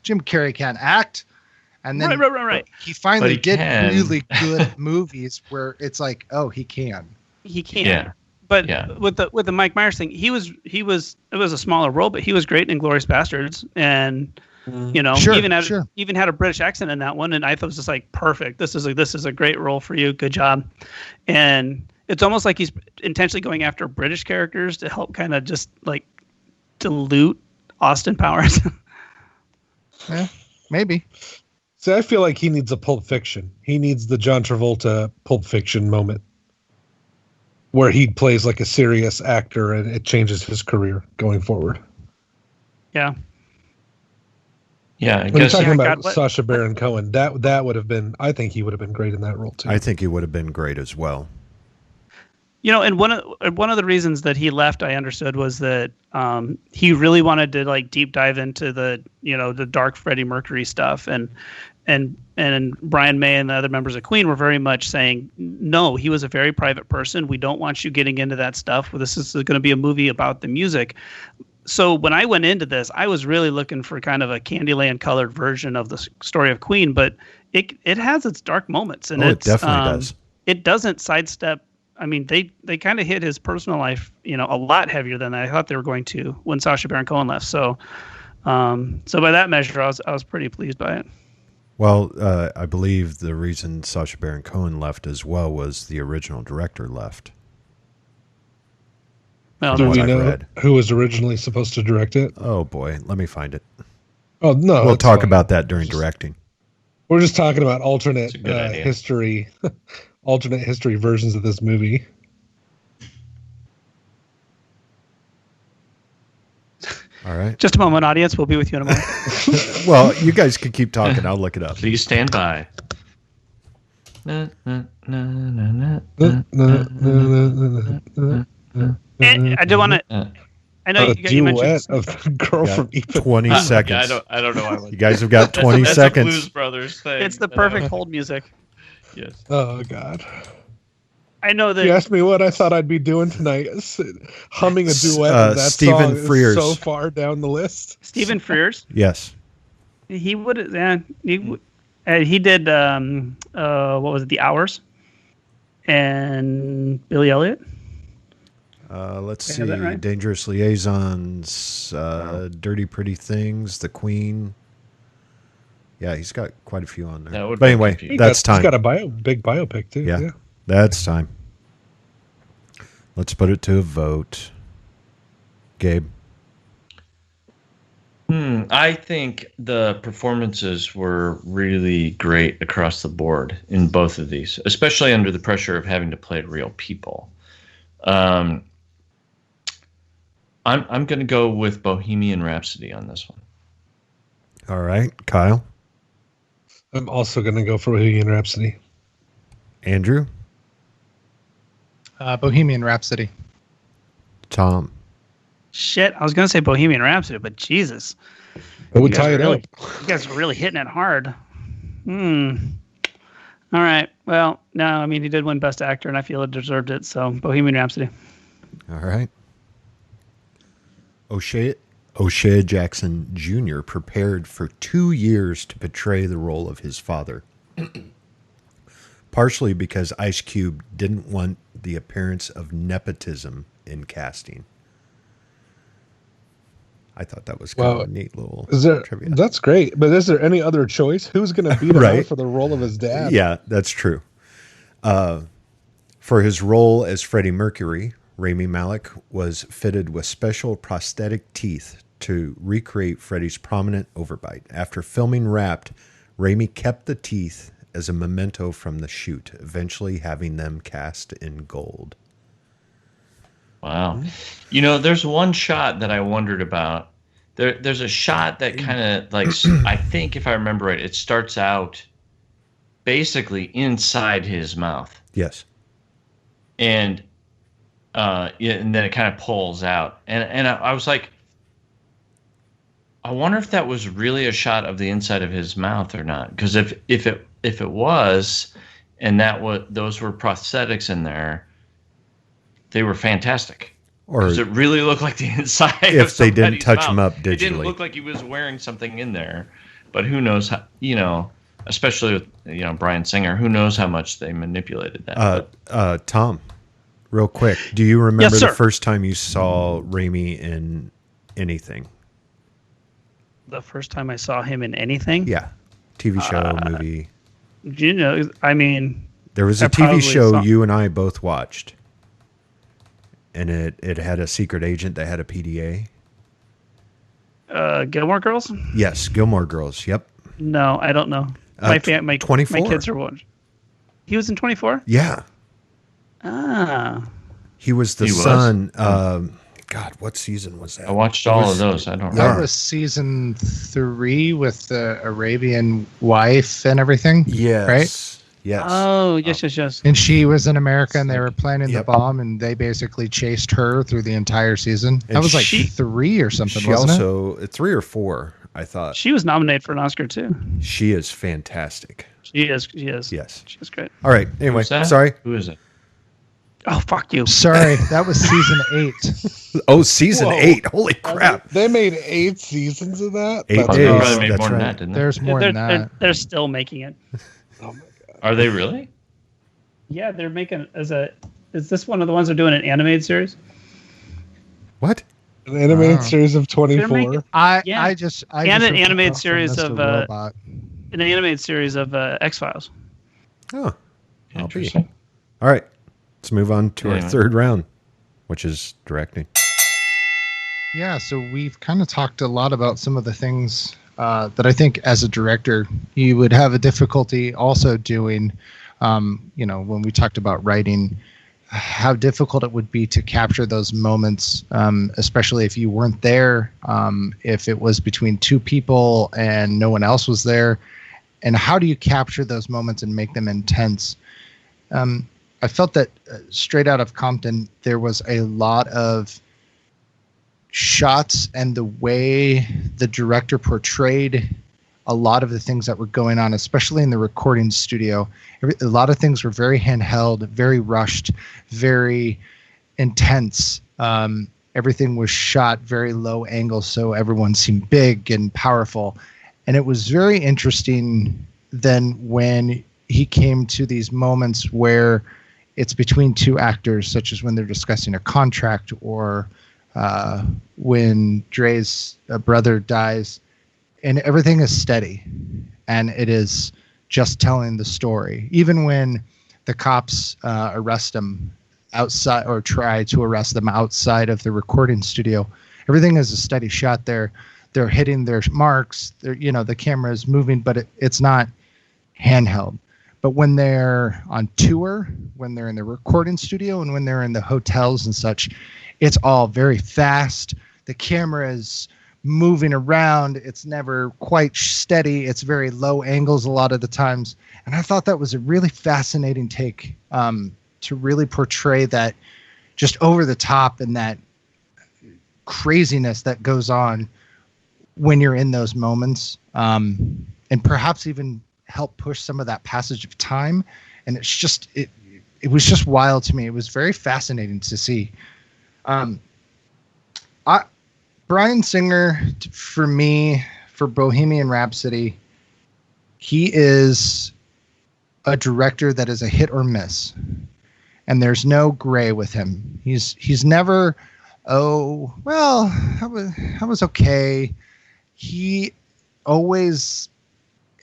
Jim Carrey can't act. And then right. He finally did really good movies where it's like, oh, he can. He can. Yeah. But with the Mike Myers thing, it was a smaller role, but he was great in Inglourious Bastards, and You know, Sure, even had a British accent in that one, and I thought it was just like perfect. This is a great role for you. Good job. And it's almost like he's intentionally going after British characters to help kind of just like dilute Austin Powers. Yeah, maybe. See, I feel like he needs a Pulp Fiction. He needs the John Travolta Pulp Fiction moment where he plays like a serious actor and it changes his career going forward. Yeah. Yeah, I When you're guess. talking about God, what- Sacha Baron Cohen, that would have been, I think he would have been great in that role too. I think he would have been great as well. You know, and one of the reasons that he left, I understood, was that he really wanted to like deep dive into the dark Freddie Mercury stuff, and Brian May and the other members of Queen were very much saying, no, he was a very private person. We don't want you getting into that stuff. This is going to be a movie about the music. So when I went into this, I was really looking for kind of a Candyland colored version of the story of Queen, but it has its dark moments, and it definitely does. It doesn't sidestep. I mean, they kind of hit his personal life, a lot heavier than I thought they were going to when Sacha Baron Cohen left. So, so by that measure, I was pretty pleased by it. Well, I believe the reason Sacha Baron Cohen left as well was the original director left. Well, Do what we I've know read. who was originally supposed to direct it? Oh boy, let me find it. Oh no, We'll it's talk fine. about that during directing. We're just talking about alternate It's a good idea. history, alternate history versions of this movie. All right. just a moment, audience. We'll be with you in a moment. Well, you guys can keep talking. I'll look it up. Please stand by. Na, na, na, na, na, And I do want to. I know A you mentioned. duet of the girl Yeah, from Ipanema. 20 Yeah, seconds. I don't know. I would. You guys have got 20 That's seconds. a Blues Brothers thing. It's the perfect hold music. Yes. Oh God! I know that. You asked me what I thought I'd be doing tonight. Humming a duet of that Stephen song Frears. is so far down the list. Stephen Frears. Yes. He would. Yeah. He did. What was it? The Hours. And Billy Elliot. Let's Did I see. have that right? Dangerous Liaisons, Dirty Pretty Things, The Queen. Yeah, he's got quite a few on there. That would But be anyway, confusing. that's time. He's got a big biopic too. Yeah. Yeah. That's time. Let's put it to a vote. Gabe. I think the performances were really great across the board in both of these, especially under the pressure of having to play real people. I'm going to go with Bohemian Rhapsody on this one. All right. Kyle. I'm also going to go for Bohemian Rhapsody. Andrew. Bohemian Rhapsody. Tom. Shit, I was gonna say Bohemian Rhapsody, but Jesus, It would You guys tie it are up. you guys are really hitting it hard. All right. Well, no, I mean he did win Best Actor, and I feel it deserved it. So Bohemian Rhapsody. All right. O'Shea Jackson Jr. prepared for 2 years to portray the role of his father. Partially because Ice Cube didn't want the appearance of nepotism in casting. I thought that was kind of a neat little trivia. That's great. But is there any other choice? Who's going to beat him Right. out for the role of his dad? Yeah, that's true. For his role as Freddie Mercury, Rami Malek was fitted with special prosthetic teeth to recreate Freddie's prominent overbite. After filming Wrapped, Rami kept the teeth as a memento from the shoot, eventually having them cast in gold. Wow. You know, there's one shot that I wondered about. There's a shot that kind of like, I think if I remember right, it starts out basically inside his mouth. Yes. And and then it kind of pulls out. And I was like, I wonder if that was really a shot of the inside of his mouth or not. Because if it was, and those were prosthetics in there, they were fantastic. Or Does it really look like the inside? if of they didn't somebody's touch mouth? him up It didn't digitally. look like he was wearing something in there, but who knows how? Especially with Bryan Singer, who knows how much they manipulated that? Tom, real quick, do you remember Yes, the sir. first time you saw Rami in anything? the first time I saw him in anything. Yeah, TV show, movie. You know, I mean, There was a I TV probably show saw- you and I both watched, and it had a secret agent that had a PDA. Gilmore Girls. Yes, Gilmore Girls. Yep. No, I don't know. My 24. My kids are watching. He was in 24. Yeah, Ah, he was the He was? son. God, what season was that? I watched all of those. I don't Yeah. That remember. was season 3 with the Arabian wife and everything. Yes. Right? Yes. oh, yes. And she was in America, and they were planning Yep. the bomb, and they basically chased her through the entire season. And That was like she- 3 or something, She wasn't it? also 3 or 4. I thought She was nominated for an Oscar too. she is fantastic. She is. She is. Yes. She's great. All right. Anyway, Who's that? sorry. Who is it? Oh, fuck you. Sorry, that was season 8. Oh, season Whoa. 8. Holy crap. They made 8 seasons of that. 8 That's They days. awesome. probably made That's more than right. that, didn't they? There's more they're, than they're, that. they're still making it. Are they really? Yeah, they're making Is this one of the ones they're doing an animated series? What? An animated Wow. series of 24. making- I Yeah. I just And just an animated series Mr. of, Robot. An animated series of X-Files. Oh. I'll be. Interesting. All right. Let's move on to our Anyway. third round, which is directing. Yeah, so we've kind of talked a lot about some of the things that I think as a director you would have a difficulty also doing. When we talked about writing, how difficult it would be to capture those moments, especially if you weren't there, if it was between two people and no one else was there. And how do you capture those moments and make them intense? I felt that straight out of Compton, there was a lot of shots and the way the director portrayed a lot of the things that were going on, especially in the recording studio. A lot of things were very handheld, very rushed, very intense. Everything was shot very low angle, so everyone seemed big and powerful. And it was very interesting then when he came to these moments where it's between two actors, such as when they're discussing a contract or when Dre's brother dies, and everything is steady and it is just telling the story. Even when the cops arrest him outside or try to arrest them outside of the recording studio, everything is a steady shot there. They're hitting their marks. The camera is moving, but it's not handheld. But when they're on tour, when they're in the recording studio, and when they're in the hotels and such, it's all very fast. The camera is moving around. It's never quite steady. It's very low angles a lot of the times. And I thought that was a really fascinating take to really portray that just over the top and that craziness that goes on when you're in those moments, and perhaps even help push some of that passage of time. And it's just, it was just wild to me. It was very fascinating to see. Bryan Singer, for me, for Bohemian Rhapsody, he is a director that is a hit or miss, and there's no gray with him. He's never, oh well, that was okay. He always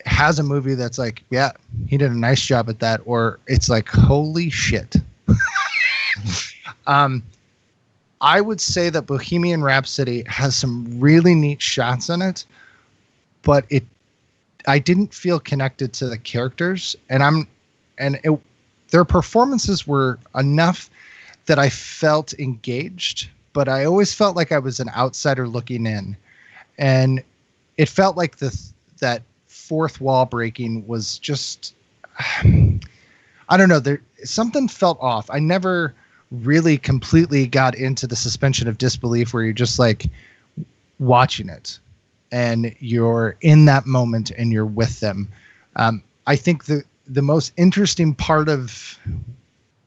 has a movie that's like, yeah, he did a nice job at that, or it's like, holy shit. I would say that Bohemian Rhapsody has some really neat shots in it, but I didn't feel connected to the characters, their performances were enough that I felt engaged, but I always felt like I was an outsider looking in, and it felt like that fourth wall breaking was just, I don't know, something felt off. I never really completely got into the suspension of disbelief where you're just like watching it and you're in that moment and you're with them. I think the most interesting part of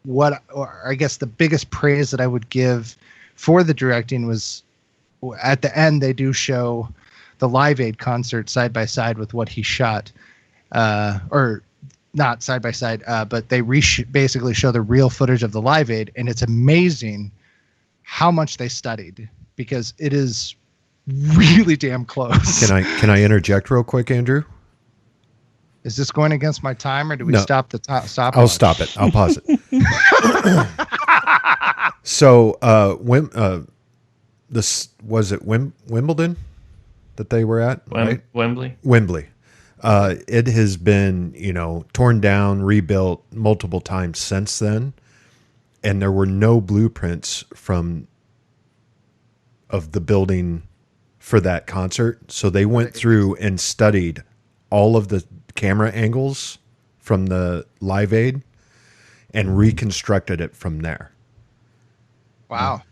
or I guess the biggest praise that I would give for the directing was at the end, they do show the Live Aid concert side by side with what he shot, or not side by side, but they basically show the real footage of the Live Aid, and it's amazing how much they studied, because it is really damn close. Can I interject real quick, Andrew? Is this going against my time, or do we No. stop the stop? I'll stop it. I'll pause it. So, this was it Wimbledon that they were at, right? Wembley. It has been, torn down, rebuilt multiple times since then, and there were no blueprints of the building for that concert. So they went through and studied all of the camera angles from the Live Aid and reconstructed it from there. Wow.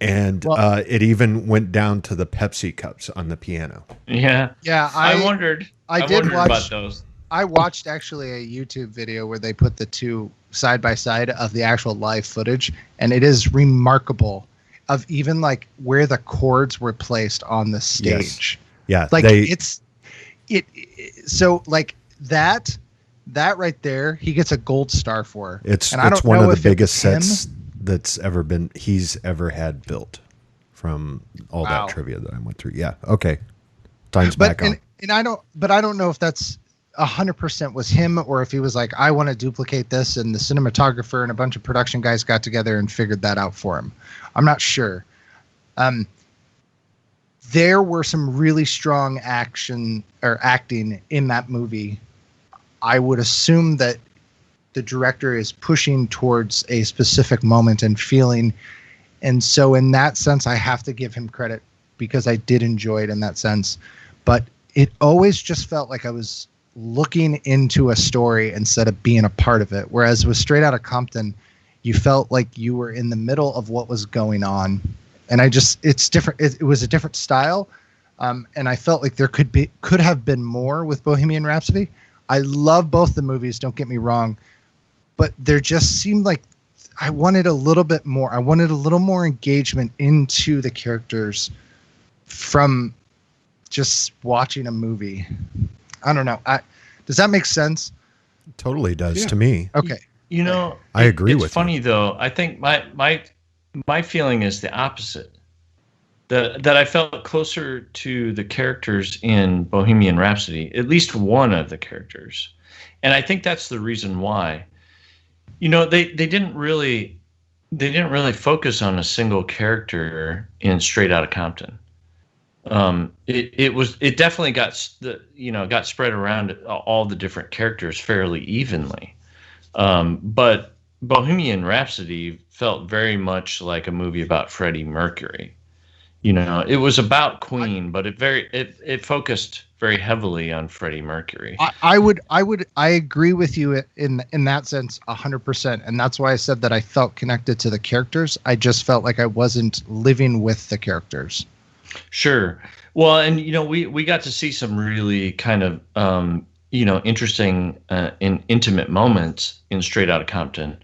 And it even went down to the Pepsi cups on the piano. Yeah. Yeah. I wondered. I did wondered watch about those. I watched actually a YouTube video where they put the two side by side of the actual live footage, and it is remarkable of even like where the chords were placed on the stage. Yes. Yeah. Like so like that right there, he gets a gold star for. It's and I don't one know of if the biggest it was sets him. he's ever had built from all Wow. that trivia that I went through. Yeah. Okay. Time's back on. And I don't know if that's 100% was him, or if he was like, I want to duplicate this, and the cinematographer and a bunch of production guys got together and figured that out for him. I'm not sure. There were some really strong acting in that movie. I would assume that the director is pushing towards a specific moment and feeling. And so in that sense, I have to give him credit because I did enjoy it in that sense. But it always just felt like I was looking into a story instead of being a part of it. Whereas with Straight Outta Compton, you felt like you were in the middle of what was going on. And it's different. It was a different style. And I felt like there could have been more with Bohemian Rhapsody. I love both the movies, don't get me wrong, but there just seemed like I wanted a little bit more. I wanted a little more engagement into the characters from just watching a movie. I don't know. Does that make sense? Totally does to me. Okay. I agree with you. It's funny though. I think my feeling is the opposite. That I felt closer to the characters in Bohemian Rhapsody, at least one of the characters. And I think that's the reason why. They didn't really focus on a single character in Straight Outta Compton. It definitely got spread around all the different characters fairly evenly. But Bohemian Rhapsody felt very much like a movie about Freddie Mercury. It was about Queen, but it focused very heavily on Freddie Mercury. I agree with you in that sense 100%, and that's why I said that I felt connected to the characters. I just felt like I wasn't living with the characters. Sure. Well, and we got to see some really kind of interesting and intimate moments in Straight Outta Compton.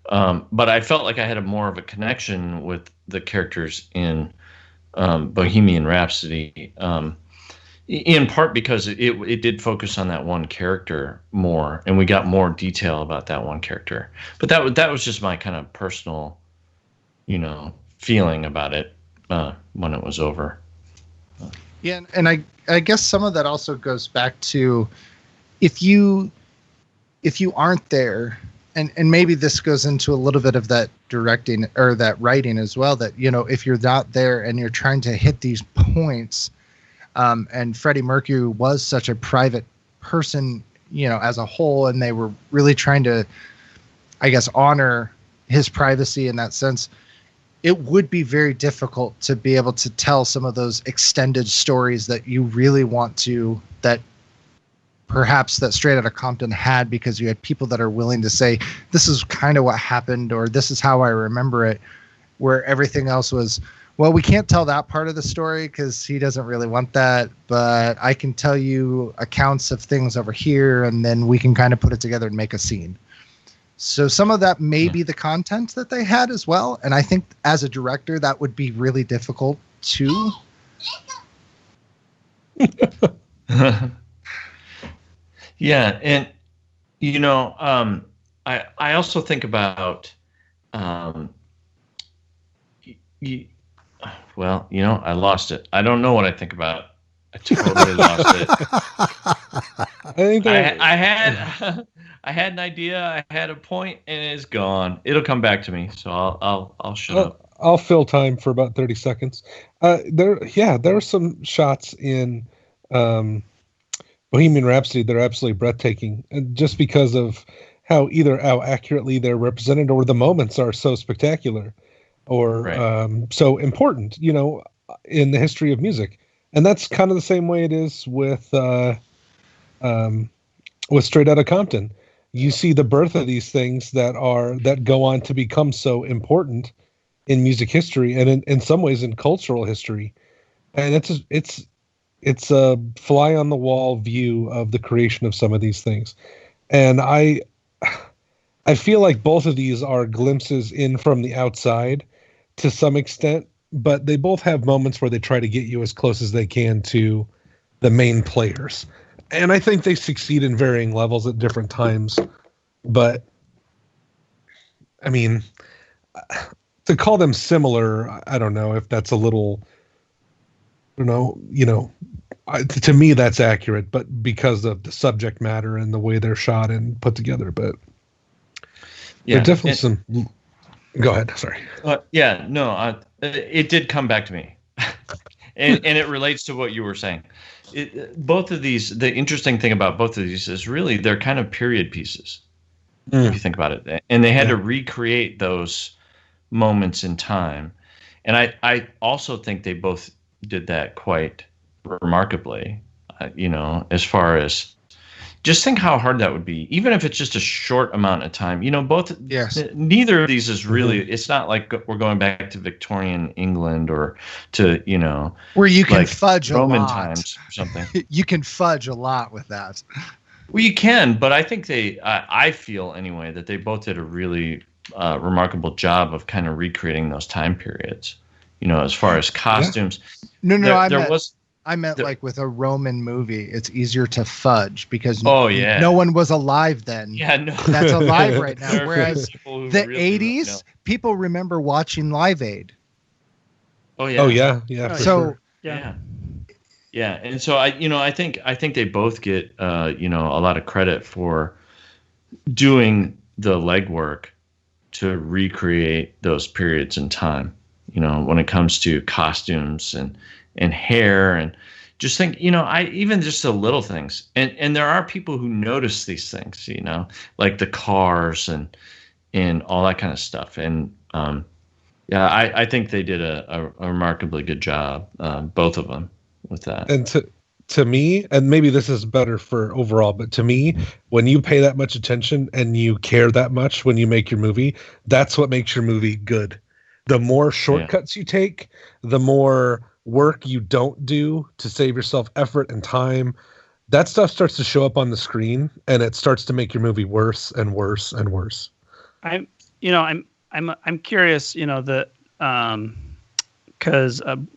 But I felt like I had more of a connection with the characters in Bohemian Rhapsody, in part because it did focus on that one character more, and we got more detail about that one character. But that was just my kind of personal, feeling about it when it was over. Yeah, and I guess some of that also goes back to if you aren't there. And maybe this goes into a little bit of that directing or that writing as well, that, if you're not there and you're trying to hit these points, and Freddie Mercury was such a private person, as a whole, and they were really trying to, I guess, honor his privacy in that sense, it would be very difficult to be able to tell some of those extended stories that you really want to, that perhaps that Straight Outta Compton had, because you had people that are willing to say, this is kind of what happened, or this is how I remember it, where everything else was, well, we can't tell that part of the story because he doesn't really want that, but I can tell you accounts of things over here, and then we can kind of put it together and make a scene. So some of that may be the content that they had as well, and I think as a director, that would be really difficult too. Yeah, and I also think about Well, I lost it. I don't know what I think about. I totally lost it. I think I had I had an idea. I had a point, and it's gone. It'll come back to me. So I'll shut up. I'll fill time for about 30 seconds. There are some shots in Bohemian Rhapsody that are absolutely breathtaking, and just because of how accurately they're represented, or the moments are so spectacular, or so important, in the history of music. And that's kind of the same way it is with Straight Outta Compton. You see the birth of these things that go on to become so important in music history, and in some ways in cultural history. And it's a fly on the wall view of the creation of some of these things. And I feel like both of these are glimpses in from the outside to some extent, but they both have moments where they try to get you as close as they can to the main players. And I think they succeed in varying levels at different times. But I mean, to call them similar, I don't know if that's a little, to me that's accurate, but because of the subject matter and the way they're shot and put together. But yeah, there's definitely some. Go ahead. Sorry. It did come back to me, and it relates to what you were saying. Both of these, the interesting thing about both of these is really they're kind of period pieces, if you think about it, and they had to recreate those moments in time. And I also think they both did that quite remarkably, as far as just think how hard that would be, even if it's just a short amount of time. Neither of these is really, it's not like we're going back to Victorian England or to, where you can like fudge Roman a lot. times or something. You can fudge a lot with that. Well, you can, but I think I feel anyway that they both did a really remarkable job of kind of recreating those time periods, as far as costumes. I meant like with a Roman movie, it's easier to fudge because no one was alive then. Yeah, no. That's alive right now. Whereas the really 80s, people remember watching Live Aid. Oh yeah. Oh yeah. Yeah. So yeah. And so I think they both get a lot of credit for doing the legwork to recreate those periods in time. When it comes to costumes and hair, and just think, even just the little things. And there are people who notice these things, like the cars and all that kind of stuff. And I think they did a remarkably good job, both of them, with that. And to me, and maybe this is better for overall, but to me, when you pay that much attention and you care that much when you make your movie, that's what makes your movie good. The more shortcuts you take, the more work you don't do to save yourself effort and time, that stuff starts to show up on the screen, and it starts to make your movie worse and worse and worse. I'm curious, because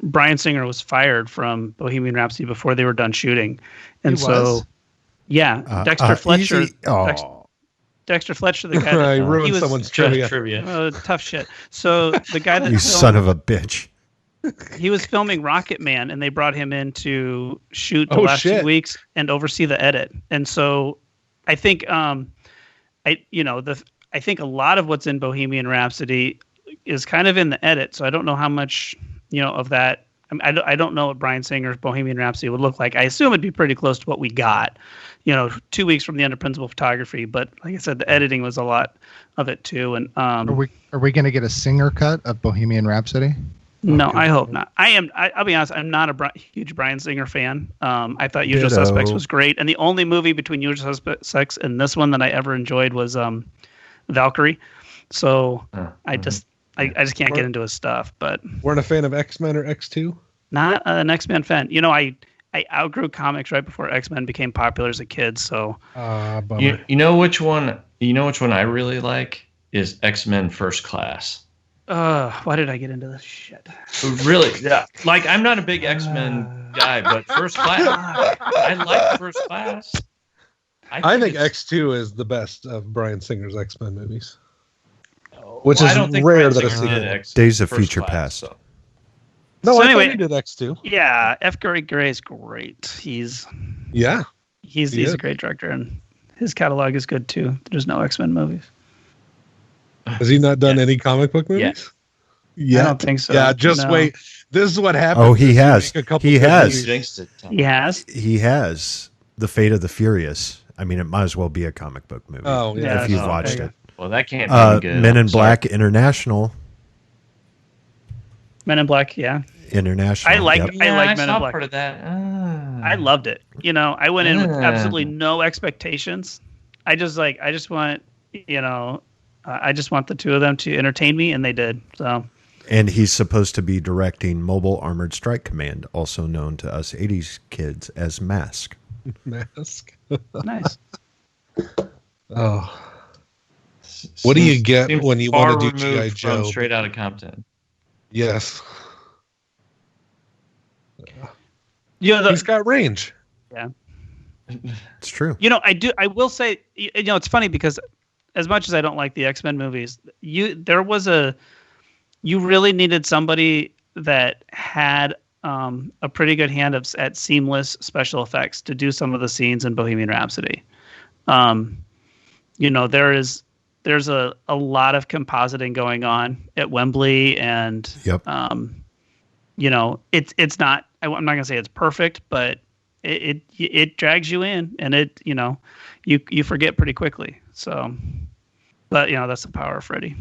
Bryan Singer was fired from Bohemian Rhapsody before they were done shooting, and Dexter Fletcher. Dexter Fletcher, the guy that I ruined someone's trivia. Tough shit. So the guy that you son of a bitch. He was filming Rocket Man, and they brought him in to shoot the last 2 weeks and oversee the edit. And so, I think, I think a lot of what's in Bohemian Rhapsody is kind of in the edit. So I don't know how much of that. I don't know what Bryan Singer's Bohemian Rhapsody would look like. I assume it'd be pretty close to what we got. 2 weeks from the end of principal photography, but like I said, the editing was a lot of it too. And are we going to get a Singer cut of Bohemian Rhapsody? No, I hope not. I'll be honest, I'm not a huge Bryan Singer fan. I thought Usual Suspects was great, and the only movie between Usual Suspects and this one that I ever enjoyed was Valkyrie. So I just can't get into his stuff. But weren't a fan of X-Men or X2? Not an X-Men fan. I outgrew comics right before X-Men became popular as a kid. So you know which one I really like is X-Men First Class. Why did I get into this shit? Really? Yeah. Like, I'm not a big X-Men guy, but First Class, I like First Class. I think X2 is the best of Bryan Singer's X-Men movies. Which is rare that a sequel. Days of Future Past. So. No, So I anyway, thought he did X2. Yeah, F. Gary Gray is great. He's a great director, and his catalog is good too. There's no X-Men movies. Has he not done any comic book movies? Yeah. I don't think so. Yeah, just wait. This is what happens. Oh, he has. He has. He has The Fate of the Furious. I mean, it might as well be a comic book movie. Oh, yeah. If you've watched it. Well, that can't be good. Men in Black International. Men in Black, yeah. International. I like Men in saw Black. part of that. I loved it. I went in with absolutely no expectations. I just want the two of them to entertain me, and they did. So. And he's supposed to be directing Mobile Armored Strike Command, also known to us 80s kids as Mask. Mask. Nice. Oh. What do you get when you want to do G.I. Joe? Straight Outta Compton. Yes. He's got range. Yeah. It's true. I will say, it's funny because as much as I don't like the X-Men movies, you really needed somebody that had a pretty good hand at seamless special effects to do some of the scenes in Bohemian Rhapsody. There's a lot of compositing going on at Wembley, and it's not. I'm not gonna say it's perfect, but it drags you in, and you forget pretty quickly. So, but that's the power of Freddie.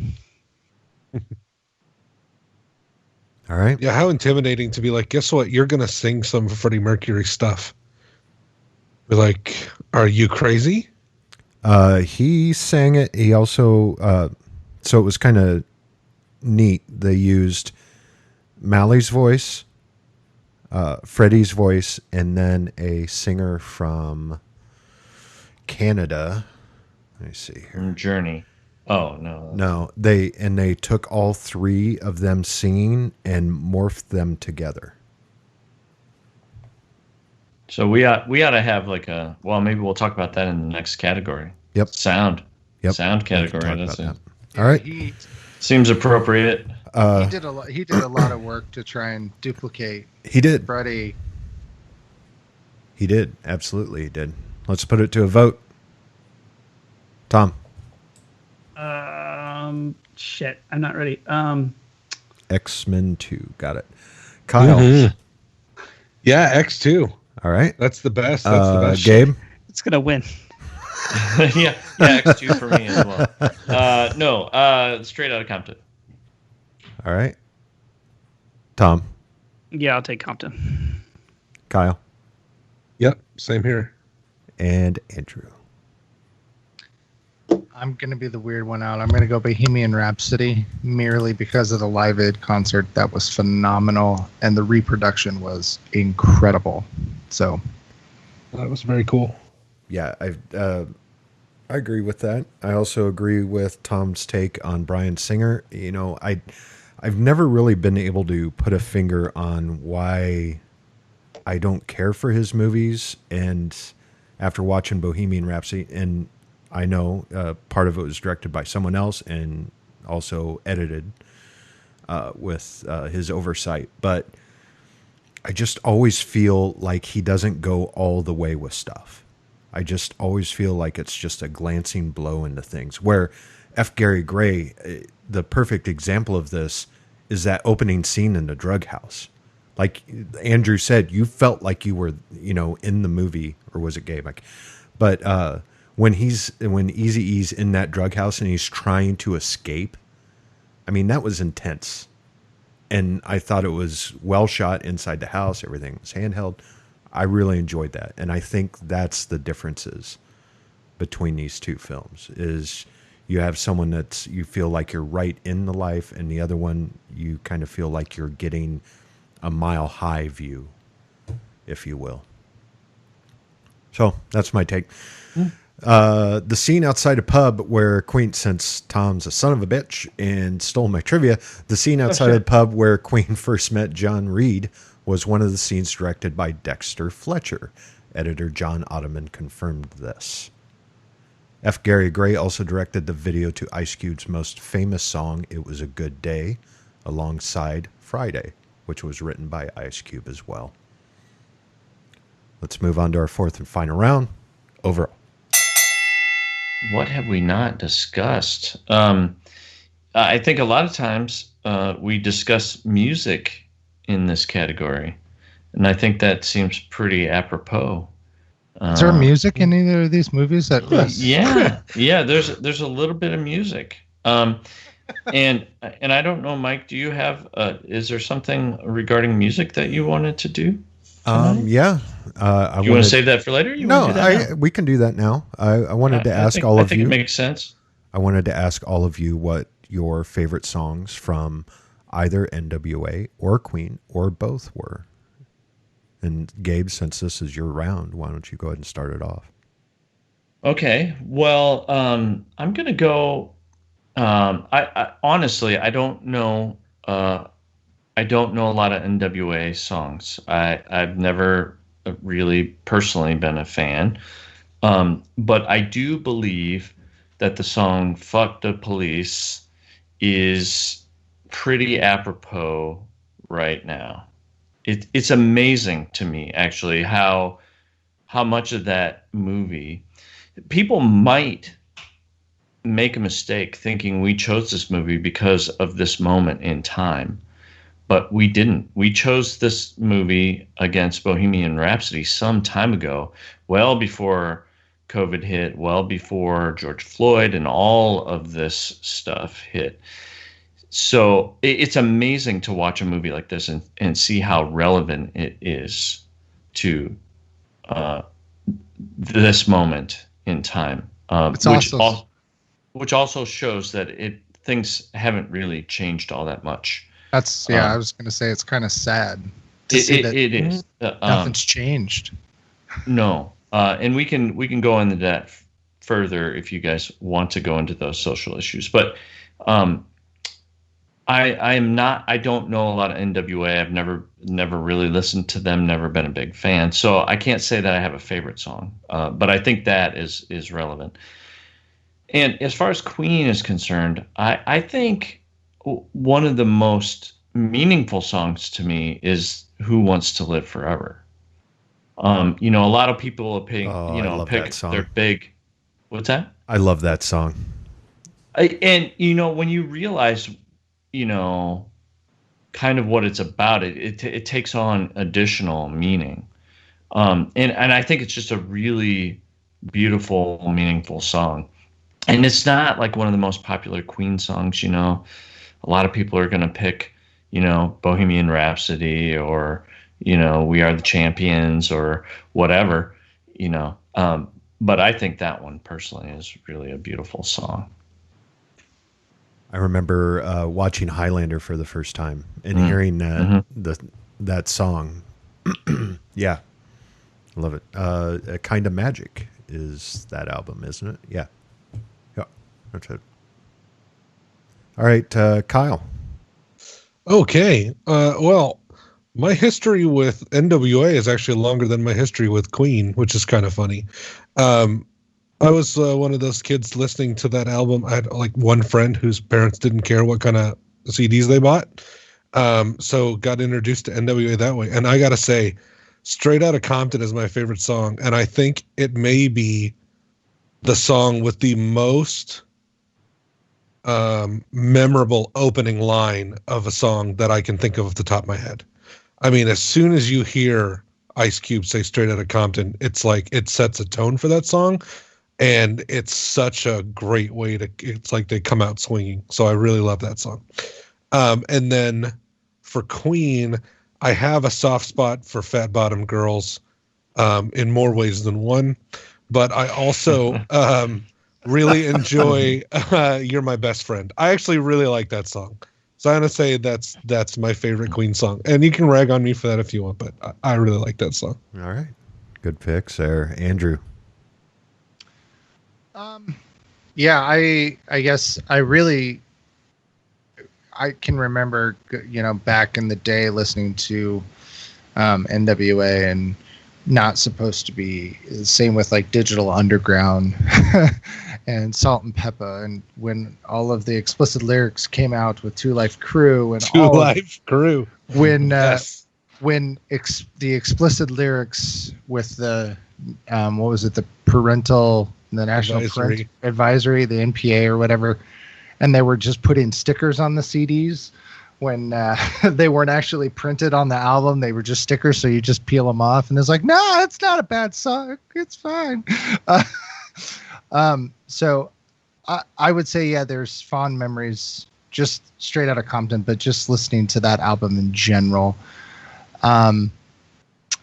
All right. Yeah, how intimidating to be like, guess what? You're going to sing some Freddie Mercury stuff. We're like, are you crazy? He sang it. He also, so it was kind of neat. They used Mally's voice, Freddie's voice, and then a singer from Canada. Let me see here. Journey. Oh, no. No, they took all three of them singing and morphed them together. So we ought to have maybe we'll talk about that in the next category. Yep. Sound. Yep. Sound category. That's it. All right. Seems appropriate. He did a lot of work to try and duplicate. He did. Freddie. He did. Absolutely, he did. Let's put it to a vote. Tom. Shit, I'm not ready. X-Men 2. Got it. Kyle. Mm-hmm. Yeah, X2. All right. That's the best. That's the best. Gabe. It's gonna win. yeah, X2 for me as well. No, Straight Outta Compton. All right. Tom. Yeah, I'll take Compton. Kyle. Yep, same here. And Andrew. I'm going to be the weird one out. I'm going to go Bohemian Rhapsody merely because of the Live Aid concert. That was phenomenal, and the reproduction was incredible. So that was very cool. Yeah, I agree with that. I also agree with Tom's take on Bryan Singer. I've never really been able to put a finger on why I don't care for his movies, and after watching Bohemian Rhapsody, and I know part of it was directed by someone else and also edited with his oversight. But I just always feel like he doesn't go all the way with stuff. I just always feel like it's just a glancing blow into things. Where F. Gary Gray, the perfect example of this is that opening scene in the drug house. Like Andrew said, you felt like you were, in the movie, or was it Gabe? But when Eazy-E's in that drug house and he's trying to escape, I mean, that was intense. And I thought it was well shot inside the house. Everything was handheld. I really enjoyed that. And I think that's the differences between these two films is you have someone that's, you feel like you're right in the life, and the other one, you kind of feel like you're getting a mile high view, if you will. So that's my take. The scene outside a pub where Queen, since Tom's a son of a bitch and stole my trivia, the scene outside of the pub where Queen first met John Reed was one of the scenes directed by Dexter Fletcher. Editor John Ottoman confirmed this. F. Gary Gray also directed the video to Ice Cube's most famous song, It Was a Good Day, alongside Friday. which was written by Ice Cube as well. Let's move on to our fourth and final round. Overall. What have we not discussed? I think a lot of times we discuss music in this category, and I think that seems pretty apropos. Is there music in either of these movies? Yeah. There's a little bit of music, and I don't know, Mike. Do you have? Is there something regarding music that you wanted to do? Yeah. You want to save that for later? We can do that now. I wanted to ask all of you. I think it makes sense. I wanted to ask all of you what your favorite songs from either NWA or Queen or both were. And Gabe, since this is your round, why don't you go ahead and start it off? Okay. Well, I'm going to go. I honestly, I don't know. I don't know a lot of NWA songs. I've never really personally been a fan. But I do believe that the song "Fuck the Police" is pretty apropos right now. It's amazing to me, actually, how much of that movie, people might make a mistake thinking we chose this movie because of this moment in time, but we didn't. We chose this movie against Bohemian Rhapsody some time ago, well before COVID hit, well before George Floyd and all of this stuff hit. So it's amazing to watch a movie like this and see how relevant it is to this moment in time, which also shows that things haven't really changed all that much. I was going to say it's kind of sad to see that it is. Nothing's changed. No, and we can go into that further if you guys want to go into those social issues, but. I don't know a lot of NWA. I've never really listened to them, never been a big fan. So I can't say that I have a favorite song. But I think that is relevant. And as far as Queen is concerned, I think one of the most meaningful songs to me is Who Wants to Live Forever. A lot of people pick their big. What's that? I love that song. And when you realize, kind of what it's about, it takes on additional meaning. And I think it's just a really beautiful, meaningful song. And it's not like one of the most popular Queen songs, A lot of people are going to pick, Bohemian Rhapsody or, We Are the Champions or whatever, But I think that one personally is really a beautiful song. I remember watching Highlander for the first time and hearing that song. Yeah, love it. A Kind of Magic is that album, isn't it? Yeah, that's it. All right, Kyle. Okay. Well, my history with NWA is actually longer than my history with Queen, which is kind of funny. I was one of those kids listening to that album. I had one friend whose parents didn't care what kind of CDs they bought. So got introduced to NWA that way. And I got to say, Straight Outta Compton is my favorite song. And I think it may be the song with the most memorable opening line of a song that I can think of off the top of my head. I mean, as soon as you hear Ice Cube say Straight Outta Compton, it's like it sets a tone for that song. And it's such a great way it's like they come out swinging. So I really love that song. And then for Queen, I have a soft spot for Fat Bottom Girls in more ways than one. But I also really enjoy You're My Best Friend. I actually really like that song. So I'm going to say that's my favorite Queen song. And you can rag on me for that if you want, but I really like that song. All right. Good picks there. Andrew. Yeah, I guess I can remember, back in the day listening to NWA and not supposed to be, same with Digital Underground and Salt and Pepper, and when all of the explicit lyrics came out with Two Life Crew and Two Life Crew, when yes. The explicit lyrics with the what was it, the parental, the National Advisory, the NPA or whatever, and they were just putting stickers on the CDs when they weren't actually printed on the album. They were just stickers, so you just peel them off, and it's like, no, it's not a bad song, it's fine. So I would say, yeah, there's fond memories just straight out of Compton, but just listening to that album in general.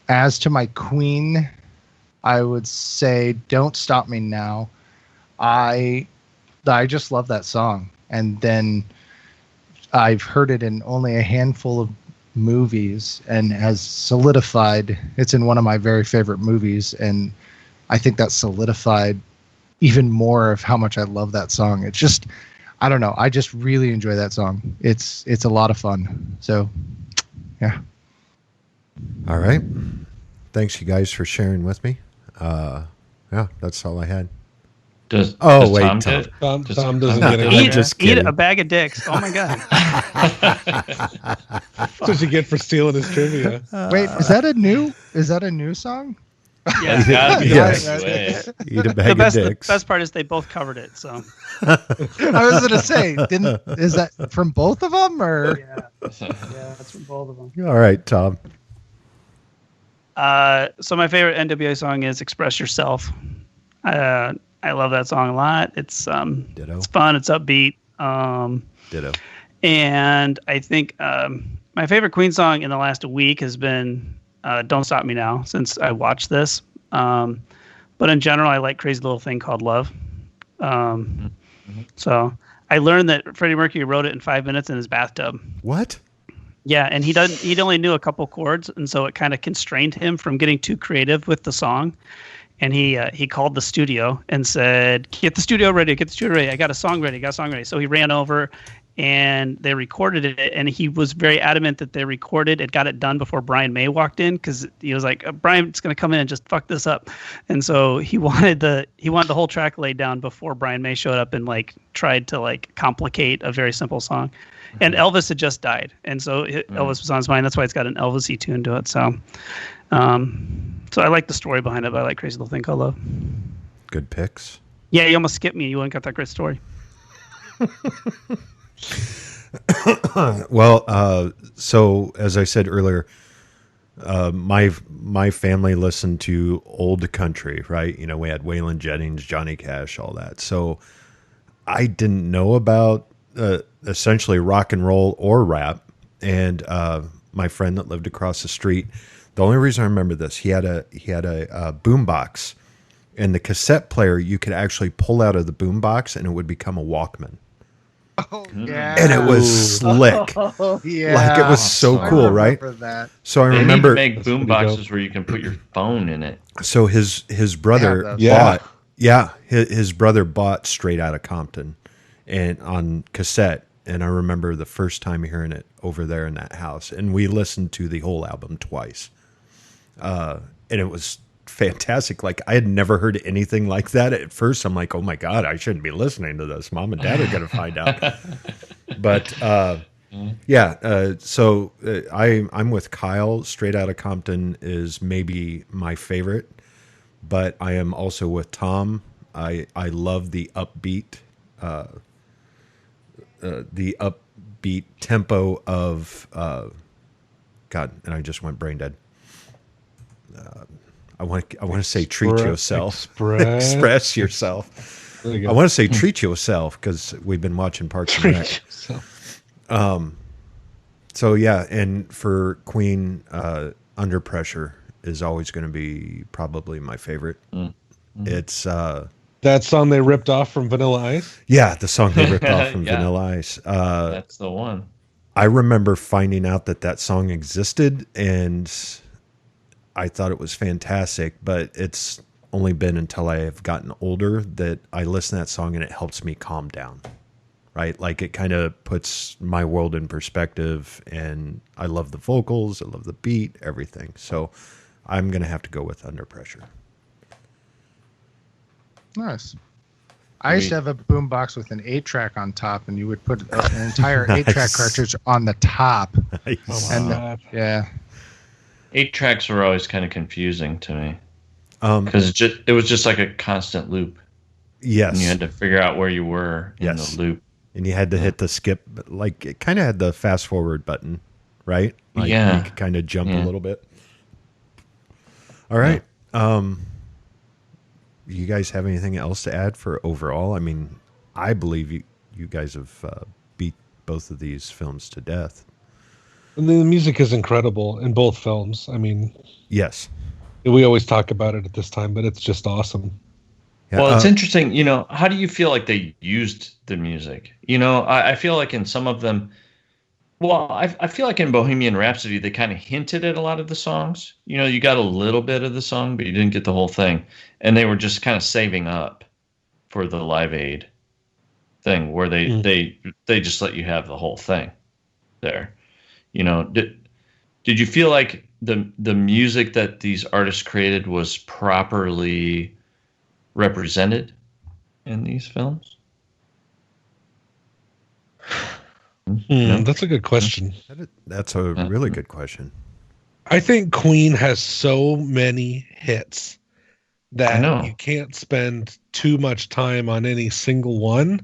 As to my Queen, I would say Don't Stop Me Now. I just love that song. And then I've heard it in only a handful of movies and has solidified. It's in one of my very favorite movies. And I think that solidified even more of how much I love that song. It's just, I don't know. I just really enjoy that song. It's a lot of fun. So, yeah. All right. Thanks, you guys, for sharing with me. Yeah, that's all I had. Does wait, Tom Tom doesn't No, get a I'm just Eat kidding. a bag of dicks. Oh my god. That's what you get for stealing his trivia. Wait, is that a new song? It's gotta be Yes. the way. Eat a bag of The dicks. best part is they both covered it. So I was gonna say, is that from both of them or? yeah, that's from both of them. All right, Tom. So my favorite NWA song is "Express Yourself." I love that song a lot. It's Ditto. it's fun. It's upbeat. Ditto. And I think my favorite Queen song in the last week has been "Don't Stop Me Now" since I watched this. But in general, I like "Crazy Little Thing Called Love." So I learned that Freddie Mercury wrote it in 5 minutes in his bathtub. What? Yeah, and he only knew a couple chords, and so it kind of constrained him from getting too creative with the song. And he called the studio and said, "Get the studio ready. I got a song ready. So he ran over, and they recorded it. And he was very adamant that they recorded it, got it done before Brian May walked in, because he was like, Brian's going to come in and just fuck this up. And so he wanted the whole track laid down before Brian May showed up and like tried to like complicate a very simple song. And Elvis had just died, and so Elvis was on his mind. That's why it's got an Elvis-y tune to it. So, so I like the story behind it. But I like "Crazy Little Thing Called Love." Good picks. Yeah, you almost skipped me. You wouldn't got that great story. Well, so as I said earlier, my family listened to old country, right? You know, we had Waylon Jennings, Johnny Cash, all that. So I didn't know about essentially rock and roll or rap. And my friend that lived across the street, the only reason I remember this, he had a boom box, and the cassette player you could actually pull out of the boom box and it would become a Walkman. Oh yeah, And it was slick. Oh yeah, Like it was so cool, right? That. So I They remember need to make boom boxes where you can put your phone in it. so his brother those. bought his brother bought Straight Outta Compton and on cassette, and I remember the first time hearing it over there in that house, and we listened to the whole album twice. And it was fantastic. Like I had never heard anything like that at first. I'm like, oh my God, I shouldn't be listening to this. Mom and Dad are going to find out. But so I'm with Kyle. Straight Outta Compton is maybe my favorite, but I am also with Tom. I love the upbeat tempo of God, and I just went brain dead. I want to say treat yourself. Express yourself. There you go. I want to say treat yourself because we've been watching Parks and Rec. So yeah, and for Queen, Under Pressure is always going to be probably my favorite. It's that song they ripped off from Vanilla Ice. yeah, the song they ripped off from Yeah. Vanilla Ice. That's the one. I remember finding out that song existed, and I thought it was fantastic, but it's only been until I have gotten older that I listen to that song and it helps me calm down, right? Like it kind of puts my world in perspective, and I love the vocals, I love the beat, everything. So I'm going to have to go with Under Pressure. Nice. I used to have a boombox with an 8-track on top, and you would put an entire 8-track cartridge on the top. Nice. And yeah. 8 tracks were always kind of confusing to me because it was just like a constant loop. Yes. And you had to figure out where you were in the loop. And you had to hit the skip, like it kind of had the fast forward button, right? Like yeah. You could kind of jump a little bit. All right. You guys have anything else to add for overall? I mean, I believe you guys have beat both of these films to death. And the music is incredible in both films. I mean, yes, we always talk about it at this time, but it's just awesome. Yeah, well, it's interesting. You know, how do you feel like they used the music? You know, I feel like in some of them, well, I feel like in Bohemian Rhapsody, they kind of hinted at a lot of the songs. You know, you got a little bit of the song, but you didn't get the whole thing. And they were just kind of saving up for the Live Aid thing where they just let you have the whole thing there. You know, did you feel like the music that these artists created was properly represented in these films? That's a good question. That's a really good question. I think Queen has so many hits that you can't spend too much time on any single one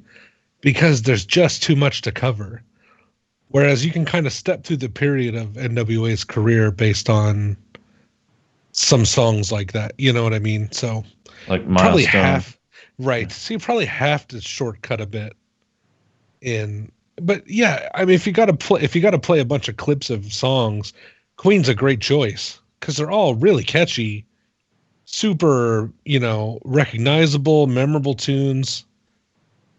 because there's just too much to cover. Whereas you can kind of step through the period of NWA's career based on some songs like that. You know what I mean? So like probably Milestone. half, right? So you probably have to shortcut a bit in. But yeah, I mean, if you got to play a bunch of clips of songs, Queen's a great choice because they're all really catchy, super, recognizable, memorable tunes.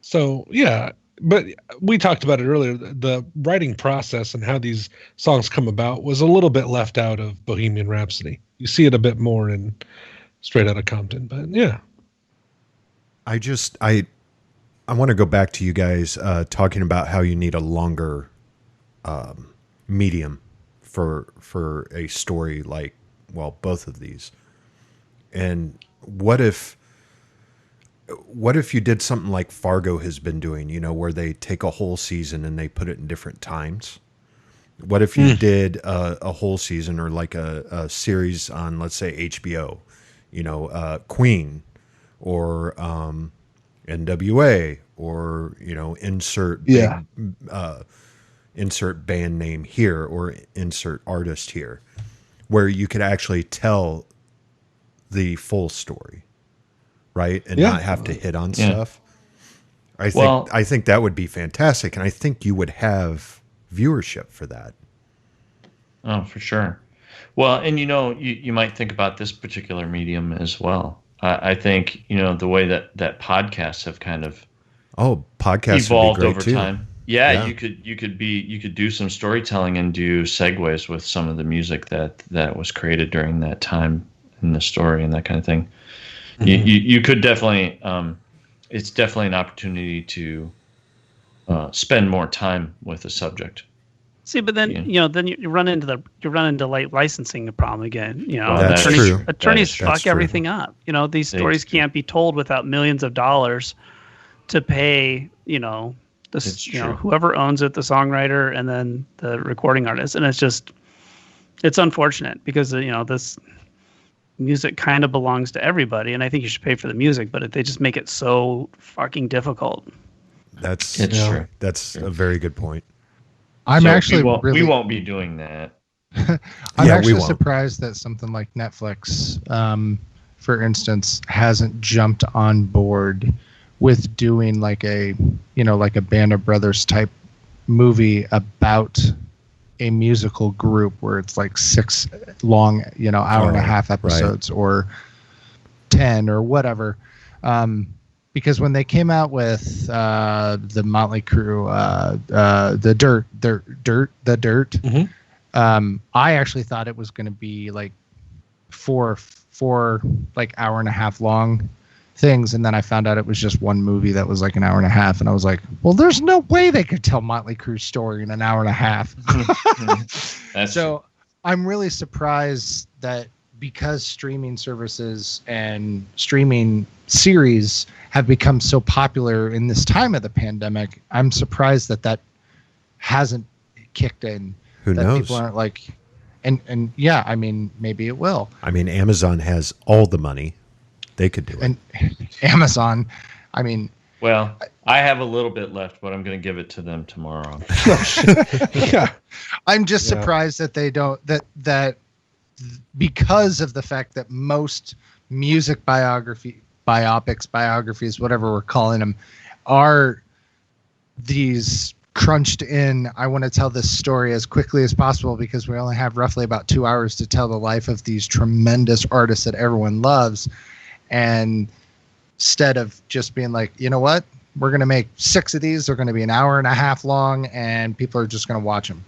So yeah, but we talked about it earlier. The writing process and how these songs come about was a little bit left out of Bohemian Rhapsody. You see it a bit more in Straight Outta Compton, but yeah. I want to go back to you guys talking about how you need a longer medium for a story like, well, both of these. And what if you did something like Fargo has been doing, where they take a whole season and they put it in different times? What if you did a whole season or like a series on, let's say, HBO, Queen or NWA or, insert insert band name here or insert artist here, where you could actually tell the full story, right? And not have to hit on stuff. I think that would be fantastic. And I think you would have viewership for that. Oh, for sure. Well, and you might think about this particular medium as well. I think, the way that podcasts have kind of podcasts evolved would be great over too. time. Yeah, you could do some storytelling and do segues with some of the music that was created during that time in the story and that kind of thing. Mm-hmm. You could definitely it's definitely an opportunity to spend more time with the subject. See, but then then you run into like licensing problem again. That's true. Attorneys fuck everything up. These stories can't be told without millions of dollars to pay. Whoever owns it, the songwriter, and then the recording artist, and it's unfortunate because this music kind of belongs to everybody, and I think you should pay for the music, but they just make it so fucking difficult. That's true. That's a very good point. We won't be doing that. I'm actually surprised that something like Netflix, for instance, hasn't jumped on board with doing like a Band of Brothers type movie about a musical group where it's like 6 long, hour and a half episodes or 10 or whatever. Because when they came out with the Motley Crue, the Dirt, mm-hmm. I actually thought it was going to be like four like hour and a half long things, and then I found out it was just one movie that was like an hour and a half, and I was like, well, there's no way they could tell Motley Crue's story in an hour and a half. So I'm really surprised that because streaming services and streaming series have become so popular in this time of the pandemic, I'm surprised that hasn't kicked in. Who that knows? People aren't like, and yeah, I mean, maybe it will. I mean, Amazon has all the money. They could do it. And Amazon, I mean, well, I have a little bit left, but I'm going to give it to them tomorrow. yeah, I'm just surprised that they don't that because of the fact that most music biopics, biographies, whatever we're calling them, are these crunched in. I want to tell this story as quickly as possible because we only have roughly about 2 hours to tell the life of these tremendous artists that everyone loves. And instead of just being like, you know what, we're going to make 6 of these. They're going to be an hour and a half long, and people are just going to watch them.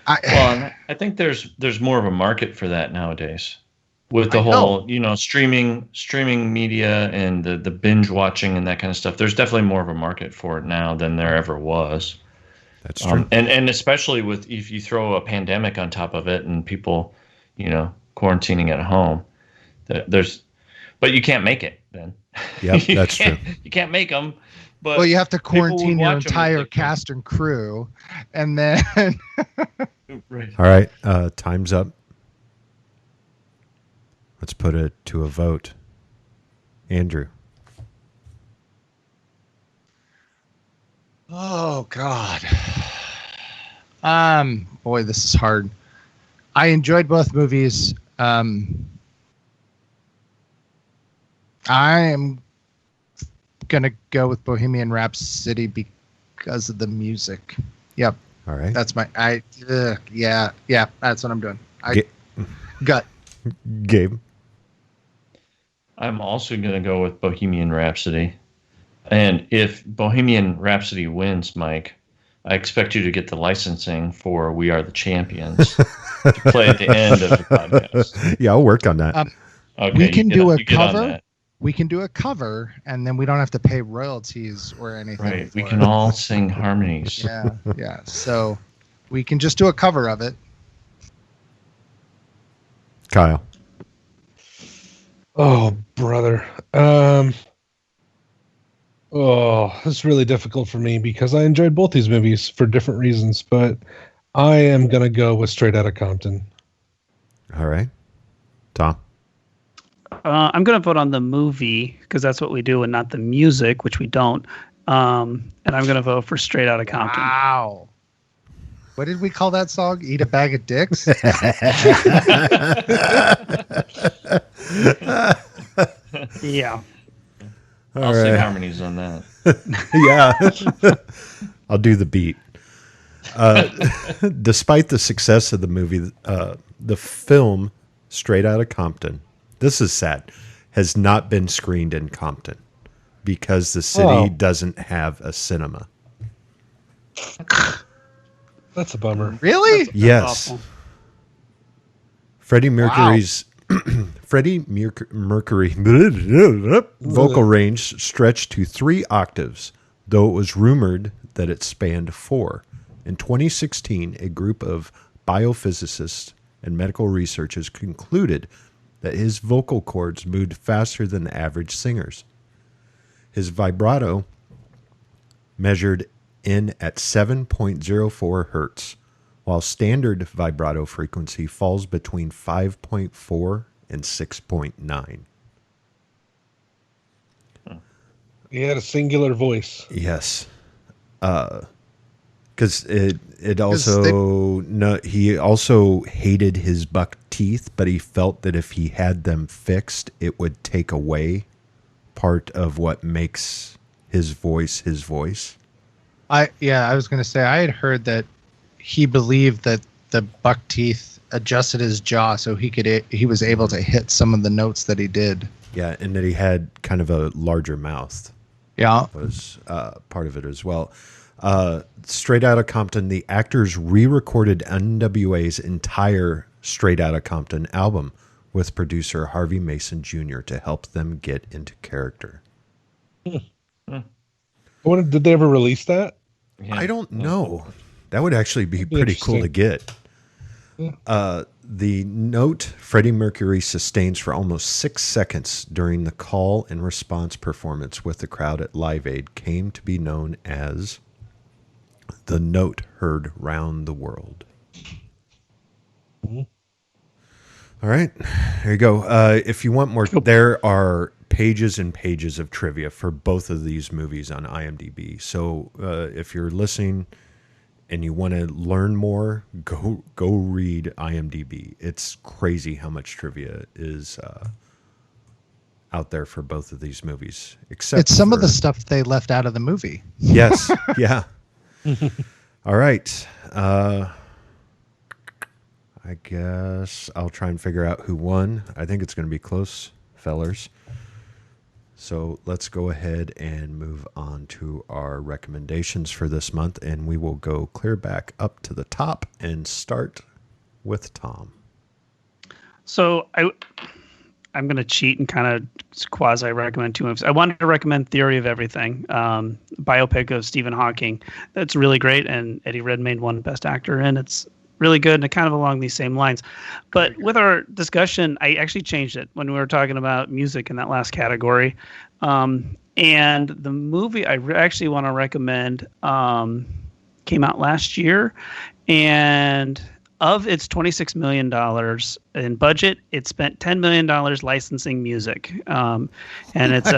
I think there's more of a market for that nowadays, with the whole streaming media and the binge watching and that kind of stuff. There's definitely more of a market for it now than there ever was. That's true. And especially with if you throw a pandemic on top of it and people, quarantining at home, but you can't make it then. Yep, that's true. You can't make them. But well, you have to quarantine your entire cast and crew, and then. Right. All right, time's up. Let's put it to a vote. Andrew. Oh God. Boy, this is hard. I enjoyed both movies. I am gonna go with Bohemian Rhapsody because of the music. Yep. All right. That's my yeah. That's what I'm doing. Gut. Gabe. I'm also gonna go with Bohemian Rhapsody, and if Bohemian Rhapsody wins, Mike, I expect you to get the licensing for "We Are the Champions" to play at the end of the podcast. Yeah, I'll work on that. Okay, we can do a cover. that. We can do a cover, and then we don't have to pay royalties or anything. Right. We can all sing harmonies. Yeah. So we can just do a cover of it. Kyle. Oh, brother. It's really difficult for me because I enjoyed both these movies for different reasons, but I am going to go with Straight Outta Compton. All right. Tom. I'm going to vote on the movie because that's what we do and not the music, which we don't. And I'm going to vote for Straight Outta Compton. Wow. What did we call that song? Eat a Bag of Dicks? Yeah. I'll sing harmonies on that. Yeah. I'll do the beat. Despite the success of the movie, the film Straight Outta Compton, this is sad, has not been screened in Compton because the city doesn't have a cinema. That's a bummer. Really? Yes. Awful. Freddie Mercury's Freddie Mercury vocal range stretched to 3 octaves, though it was rumored that it spanned 4. In 2016, a group of biophysicists and medical researchers concluded that his vocal cords moved faster than average singers. His vibrato measured in at 7.04 hertz, while standard vibrato frequency falls between 5.4 and 6.9. He had a singular voice. Yes. Because it also he also hated his buck teeth, but he felt that if he had them fixed, it would take away part of what makes his voice his voice. I was going to say I had heard that he believed that the buck teeth adjusted his jaw so he was able to hit some of the notes that he did. Yeah, and that he had kind of a larger mouth. Yeah, was part of it as well. Straight Outta Compton, the actors re-recorded NWA's entire Straight Outta Compton album with producer Harvey Mason Jr. to help them get into character. Did they ever release that? Yeah. I don't know. That would actually be pretty cool to get. The note Freddie Mercury sustains for almost 6 seconds during the call and response performance with the crowd at Live Aid came to be known as the note heard round the world. All right, there you go. If you want more, there are pages and pages of trivia for both of these movies on IMDb. So if you're listening and you want to learn more, go read IMDb. It's crazy how much trivia is out there for both of these movies. Except it's some of the stuff they left out of the movie. Yes, yeah. All right. I guess I'll try and figure out who won. I think it's going to be close, fellers. So let's go ahead and move on to our recommendations for this month, and we will go clear back up to the top and start with Tom. So I'm going to cheat and kind of quasi-recommend two movies. I wanted to recommend Theory of Everything, biopic of Stephen Hawking. That's really great, and Eddie Redmayne won Best Actor, and it's really good and kind of along these same lines. But with our discussion, I actually changed it when we were talking about music in that last category. And the movie I actually want to recommend came out last year, and of its $26 million in budget, it spent $10 million licensing music. And it's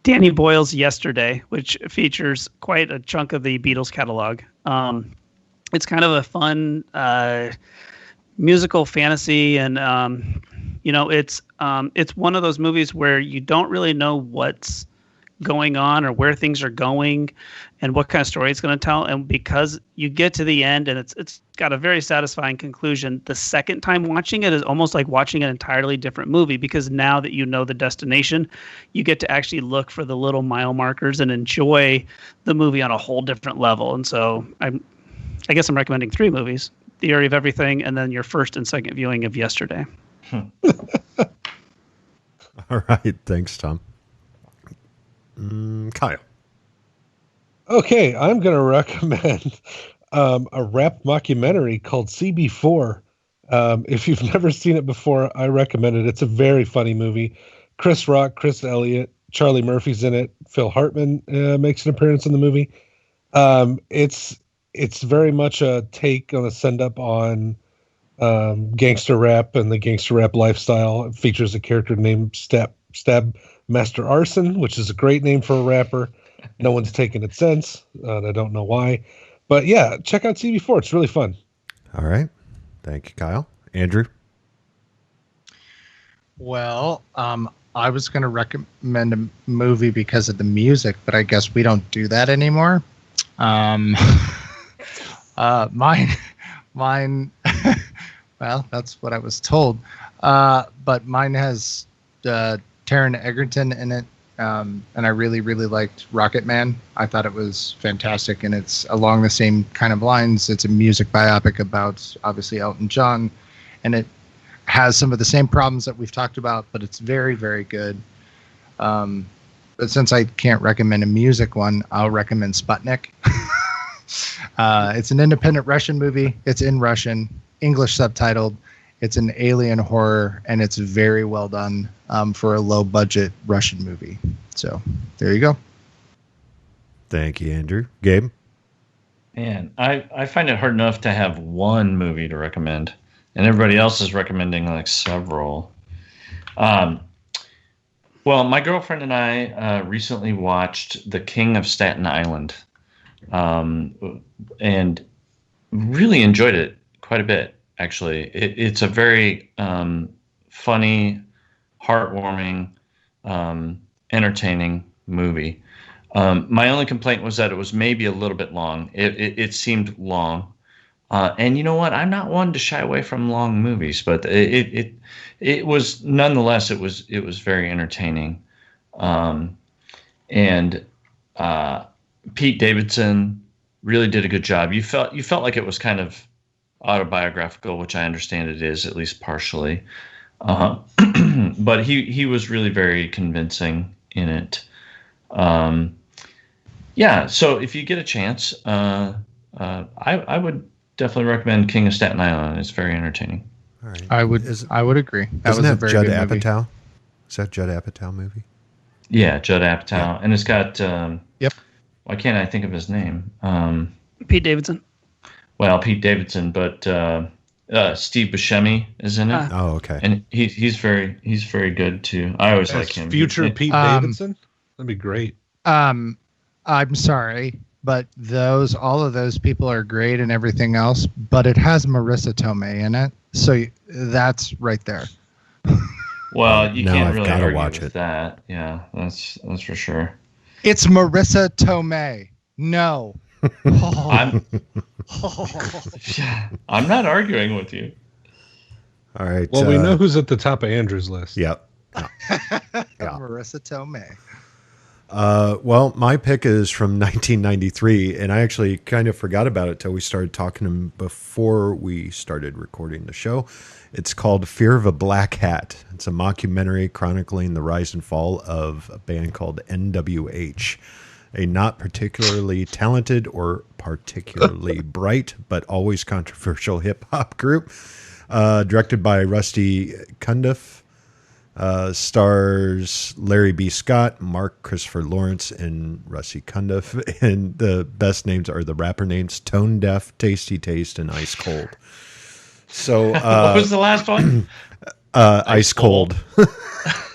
Danny Boyle's Yesterday, which features quite a chunk of the Beatles catalog. It's kind of a fun musical fantasy, and it's one of those movies where you don't really know what's going on or where things are going and what kind of story it's going to tell. And because you get to the end and it's got a very satisfying conclusion, the second time watching it is almost like watching an entirely different movie, because now that you know the destination, you get to actually look for the little mile markers and enjoy the movie on a whole different level. And so I guess I'm recommending three movies: Theory of Everything, and then your first and second viewing of Yesterday. All right. Thanks, Tom. Kyle. Okay, I'm going to recommend a rap mockumentary called CB4. If you've never seen it before, I recommend it. It's a very funny movie. Chris Rock, Chris Elliott, Charlie Murphy's in it. Phil Hartman makes an appearance in the movie. It's very much a take on a send-up on gangster rap and the gangster rap lifestyle. It features a character named Stab Master Arson, which is a great name for a rapper. No one's taken it since, and I don't know why. But yeah, check out CB4. It's really fun. All right. Thank you, Kyle. Andrew? Well, I was going to recommend a movie because of the music, but I guess we don't do that anymore. Mine, well, that's what I was told. But mine has Taron Egerton in it, and I really, really liked Rocket Man. I thought it was fantastic, and it's along the same kind of lines. It's a music biopic about, obviously, Elton John, and it has some of the same problems that we've talked about, but it's very, very good. But since I can't recommend a music one, I'll recommend Sputnik. It's an independent Russian movie. It's in Russian, English subtitled. It's an alien horror, and it's very well done for a low-budget Russian movie. So there you go. Thank you, Andrew. Gabe? Man, I find it hard enough to have one movie to recommend, and everybody else is recommending like several. Well, my girlfriend and I recently watched The King of Staten Island, and really enjoyed it quite a bit. Actually, it's a very funny, heartwarming, entertaining movie. My only complaint was that it was maybe a little bit long. It seemed long, and you know what? I'm not one to shy away from long movies, but it was nonetheless it was very entertaining, and Pete Davidson really did a good job. You felt like it was kind of autobiographical, which I understand it is, at least partially. But he was really very convincing in it. Yeah, so if you get a chance, I would definitely recommend King of Staten Island. It's very entertaining. All right. I would agree. That was a very Judd good movie. Apatow? Is that Judd Apatow movie? Yeah, Judd Apatow, Yeah. and it's got. Yep. Why can't I think of his name? Pete Davidson. Well, Pete Davidson, but Steve Buscemi is in it. Oh, okay. And he's very good too. I always like him. Future Pete Davidson? That'd be great. I'm sorry, but all of those people are great and everything else, but it has Marissa Tomei in it, so that's right there. Well, you Now can't I've really gotta argue watch with it. that. Yeah, that's for sure. It's Marissa Tomei. No. I'm not arguing with you. All right. Well, we know who's at the top of Andrew's list. Yep. Marissa Tomei. Well, my pick is from 1993, and I actually kind of forgot about it till we started talking before we started recording the show. It's called Fear of a Black Hat. It's a mockumentary chronicling the rise and fall of a band called NWH, a not particularly talented or particularly bright, but always controversial hip-hop group. Directed by Rusty Cundiff. Stars Larry B. Scott, Mark Christopher Lawrence, and Rusty Cundiff. And the best names are the rapper names Tone Deaf, Tasty Taste, and Ice Cold. So what was the last one? Ice Cold.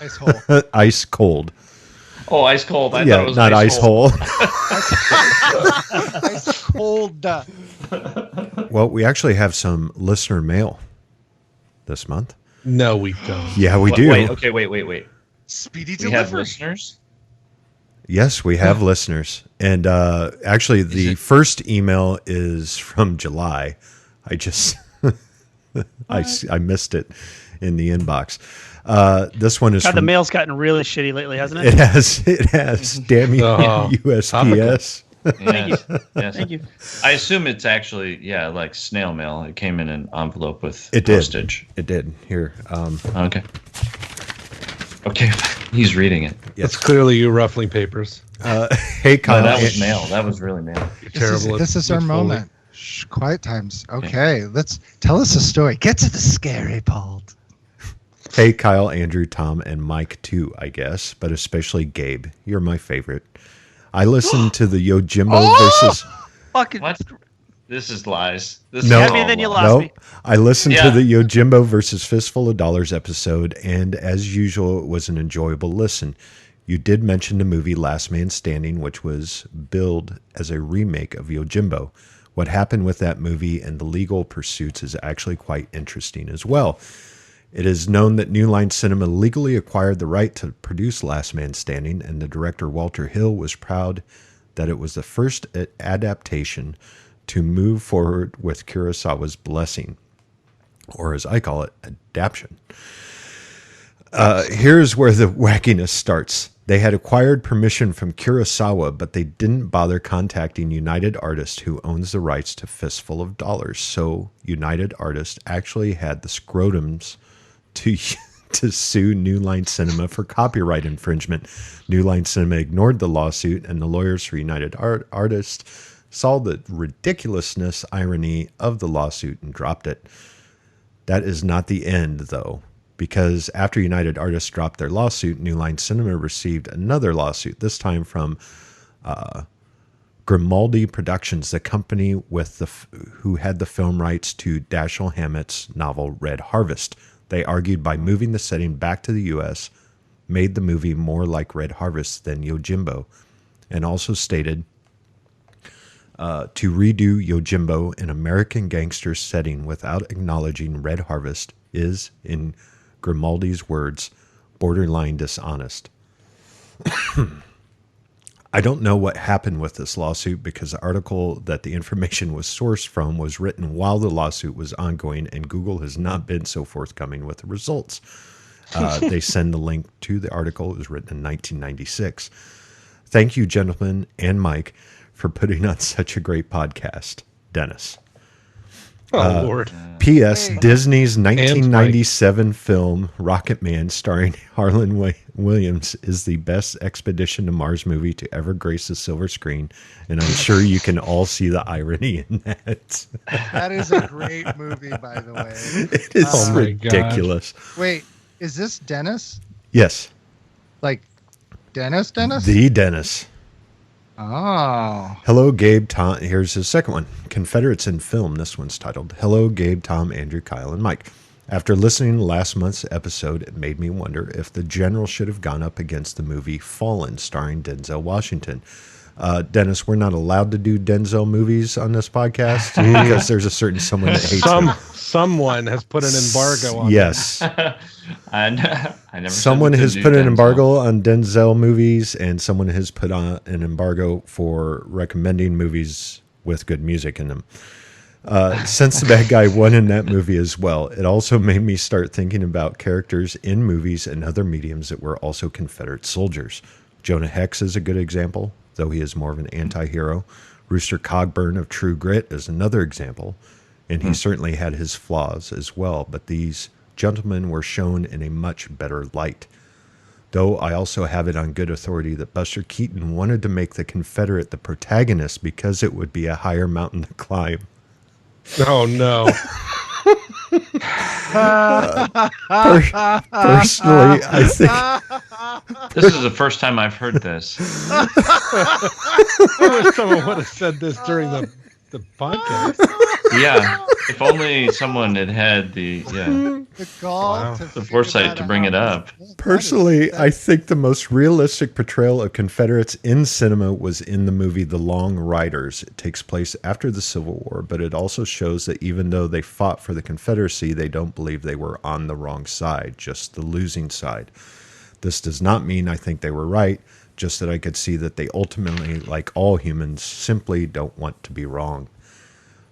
Ice hole. Ice Cold. Oh, Ice Cold. I Yeah, thought it was not Ice Hole. Ice cold. Well, we actually have some listener mail this month. No, we don't. Yeah, we do. Wait. Speedy We delivery. have listeners? Yes, we have listeners. And actually, the first email is from July. I just, I missed it in the inbox. This one is God, from... the mail's gotten really shitty lately, hasn't it? It has. Damn you, USPS. Yes. Thank you. I assume it's actually, like snail mail. It came in an envelope with It did. postage. It did. Here. Okay. Okay, he's reading it. That's clearly you ruffling papers. Hey, Kyle. No, that was mail. That was really mail. This is our moment. Shh, quiet times. Okay, let's tell us a story. Get to the scary part. Hey, Kyle, Andrew, Tom, and Mike too, I guess, but especially Gabe. You're my favorite. I listened to the Yojimbo versus... Fucking What? This is lies. This No. is Happy all then you lies. lost No, me. I listened Yeah. to the Yojimbo versus Fistful of Dollars episode, and as usual, it was an enjoyable listen. You did mention the movie Last Man Standing, which was billed as a remake of Yojimbo. What happened with that movie and the legal pursuits is actually quite interesting as well. It is known that New Line Cinema legally acquired the right to produce Last Man Standing, and the director Walter Hill was proud that it was the first adaptation to move forward with Kurosawa's blessing, or as I call it, adaptation. Here's where the wackiness starts. They had acquired permission from Kurosawa, but they didn't bother contacting United Artists, who owns the rights to Fistful of Dollars. So United Artists actually had the scrotums to sue New Line Cinema for copyright infringement. New Line Cinema ignored the lawsuit, and the lawyers for United Artists saw the ridiculousness, irony of the lawsuit and dropped it. That is not the end, though, because after United Artists dropped their lawsuit, New Line Cinema received another lawsuit, this time from Grimaldi Productions, the company with who had the film rights to Dashiell Hammett's novel Red Harvest. They argued by moving the setting back to the U.S., made the movie more like Red Harvest than Yojimbo, and also stated to redo Yojimbo, an American gangster setting without acknowledging Red Harvest, is, in Grimaldi's words, borderline dishonest. I don't know what happened with this lawsuit because the article that the information was sourced from was written while the lawsuit was ongoing, and Google has not been so forthcoming with the results. They send the link to the article. It was written in 1996. Thank you, gentlemen, and Mike, for putting on such a great podcast. Dennis. Oh, Lord. P.S. Hey. Disney's 1997 film Rocket Man, starring Harlan Williams, is the best expedition to Mars movie to ever grace the silver screen, and I'm sure you can all see the irony in that. That is a great movie, by the way. It is Oh my ridiculous. Wait, is this Dennis? Yes, Like Dennis? the Dennis. Oh. Hello, Gabe, Tom. Here's his second one. Confederates in Film. This one's titled Hello, Gabe, Tom, Andrew, Kyle, and Mike. After listening to last month's episode, it made me wonder if The General should have gone up against the movie Fallen, starring Denzel Washington. Dennis, we're not allowed to do Denzel movies on this podcast because there's a certain someone that hates him. Someone has put an embargo on. Yes. I never. Someone said we has couldn't put do an Denzel. embargo on Denzel movies, and someone has put on an embargo for recommending movies with good music in them. Since the bad guy won in that movie as well, it also made me start thinking about characters in movies and other mediums that were also Confederate soldiers. Jonah Hex is a good example, though he is more of an anti-hero. Rooster Cogburn of True Grit is another example, and he certainly had his flaws as well, but these gentlemen were shown in a much better light. Though I also have it on good authority that Buster Keaton wanted to make the Confederate the protagonist because it would be a higher mountain to climb. Oh no. Personally, I think This is the first time I've heard this. I wish someone would have said this during the podcast. Yeah, if only someone had the The gall to the figure foresight that to bring it out. up. Personally, I think the most realistic portrayal of Confederates in cinema was in the movie The Long Riders. It takes place after the Civil War, but it also shows that even though they fought for the Confederacy, they don't believe they were on the wrong side, just the losing side. This does not mean I think they were right, just that I could see that they ultimately, like all humans, simply don't want to be wrong.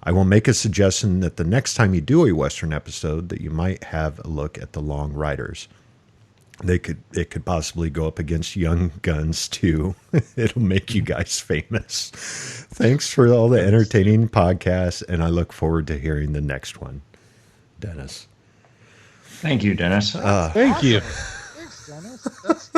I will make a suggestion that the next time you do a Western episode that you might have a look at the Long Riders. It could possibly go up against Young Guns too. It'll make you guys famous. Thanks for all the entertaining podcasts, and I look forward to hearing the next one. Dennis. Thank you, Dennis. Thank you. Thanks, Dennis.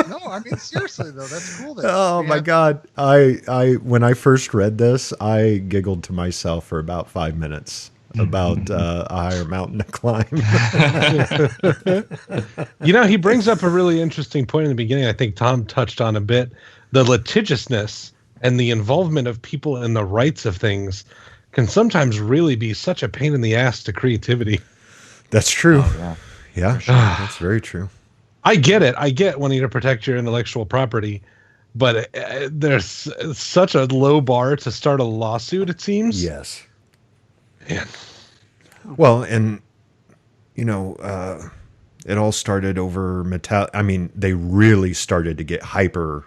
No, I mean seriously though, that's cool. That Oh my God! I when I first read this, I giggled to myself for about 5 minutes about a higher mountain to climb. He brings up a really interesting point in the beginning. I think Tom touched on a bit. The litigiousness and the involvement of people in the rights of things can sometimes really be such a pain in the ass to creativity. That's true. Oh, Yeah, that's very true. I get it. I get wanting to protect your intellectual property, but there's such a low bar to start a lawsuit, it seems. Yes. Man. Well, and it all started over Metal. I mean, they really started to get hyper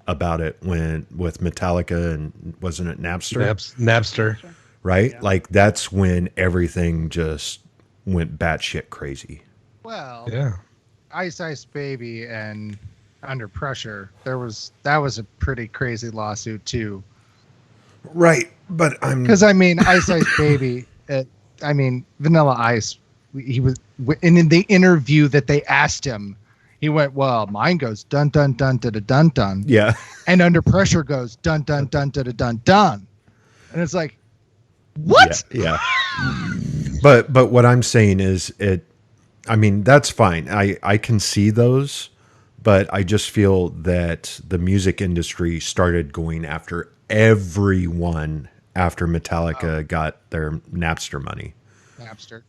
about it with Metallica and wasn't it Napster? Napster. Right? Yeah. Like that's when everything just went batshit crazy. Well, Yeah. Ice Ice Baby and Under Pressure. That was a pretty crazy lawsuit too. Right, but because I mean Ice Ice Baby. Vanilla Ice. He was in the interview that they asked him. He went, "Well, mine goes dun dun dun da da dun dun." Yeah, and Under Pressure goes dun dun dun da da dun dun, and it's like, what? Yeah. But what I'm saying is it. I mean, that's fine. I can see those, but I just feel that the music industry started going after everyone after Metallica got their Napster money. Napster.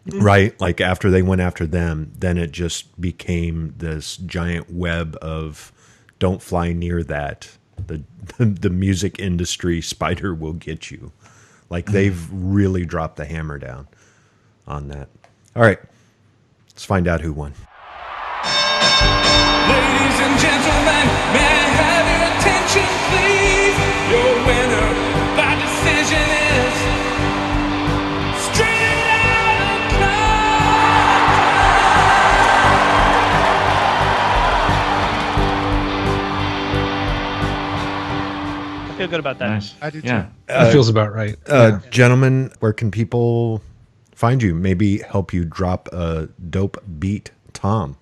Right? Like after they went after them, then it just became this giant web of don't fly near that. The music industry spider will get you. Like they've really dropped the hammer down on that. All right. Let's find out who won. Ladies and gentlemen, may I have your attention, please? Your winner by decision is Straight Outta I feel good about that. Nice. I do Yeah. too. That feels about right. Gentlemen, where can people find you? Maybe help you drop a dope beat, Tom?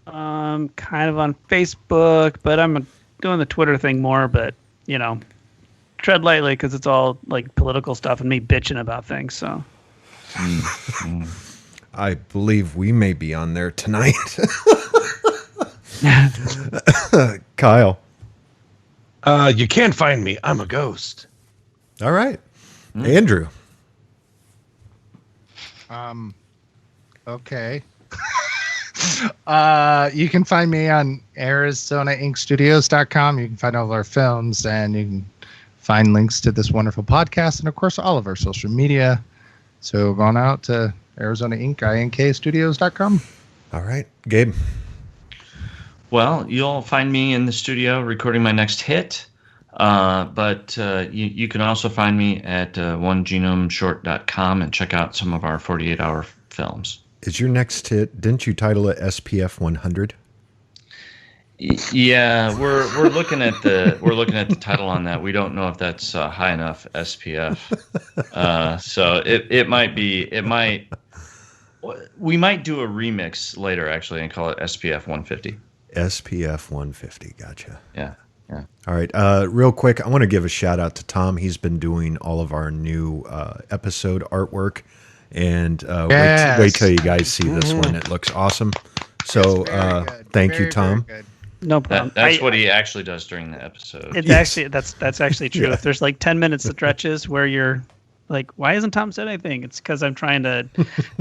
Kind of on Facebook, but I'm doing the Twitter thing more, but tread lightly because it's all like political stuff and me bitching about things. So I believe we may be on there tonight. Kyle. You can't find me. I'm a ghost. All right. Andrew. Okay. You can find me on ArizonaInkStudios.com. You can find all of our films, and you can find links to this wonderful podcast, and of course all of our social media. So go on out to ArizonaInkStudios.com. All right. Gabe. Well, you'll find me in the studio recording my next hit. But you can also find me at onegenomeshort.com and check out some of our 48-hour films. Is your next hit, didn't you title it SPF 100? Yeah, we're looking at the title on that. We don't know if that's high enough SPF. So it might we might do a remix later actually and call it SPF 150. SPF 150. Gotcha. Yeah. All right. Real quick, I want to give a shout out to Tom. He's been doing all of our new episode artwork, and wait till you guys see this one. It looks awesome. So thank you, Tom. No problem. That's what he actually does during the episode. It's actually that's actually true. If there's like 10 minutes stretches where you're like, why hasn't Tom said anything? It's because I'm trying to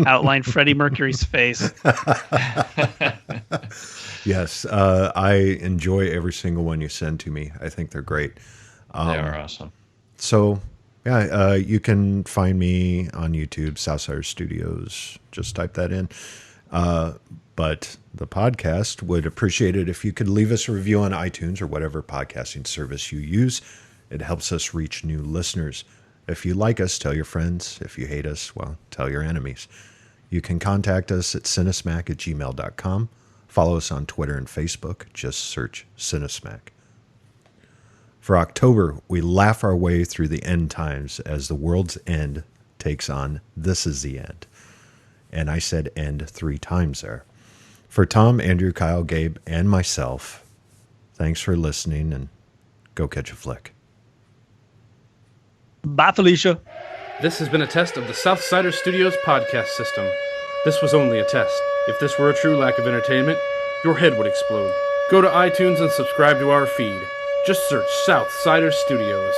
outline Freddie Mercury's face. Yes, I enjoy every single one you send to me. I think they're great. They are awesome. So, yeah, you can find me on YouTube, Southside Studios. Just type that in. But the podcast would appreciate it if you could leave us a review on iTunes or whatever podcasting service you use. It helps us reach new listeners. If you like us, tell your friends. If you hate us, well, tell your enemies. You can contact us at cinesmack@gmail.com. Follow us on Twitter and Facebook. Just search Cinesmack. For October, we laugh our way through the end times as the world's end takes on This Is the End. And I said end 3 times there. For Tom, Andrew, Kyle, Gabe, and myself, thanks for listening, and go catch a flick. Bye, Felicia. This has been a test of the Southsider Studios podcast system. This was only a test. If this were a true lack of entertainment, your head would explode. Go to iTunes and subscribe to our feed. Just search Southsider Studios.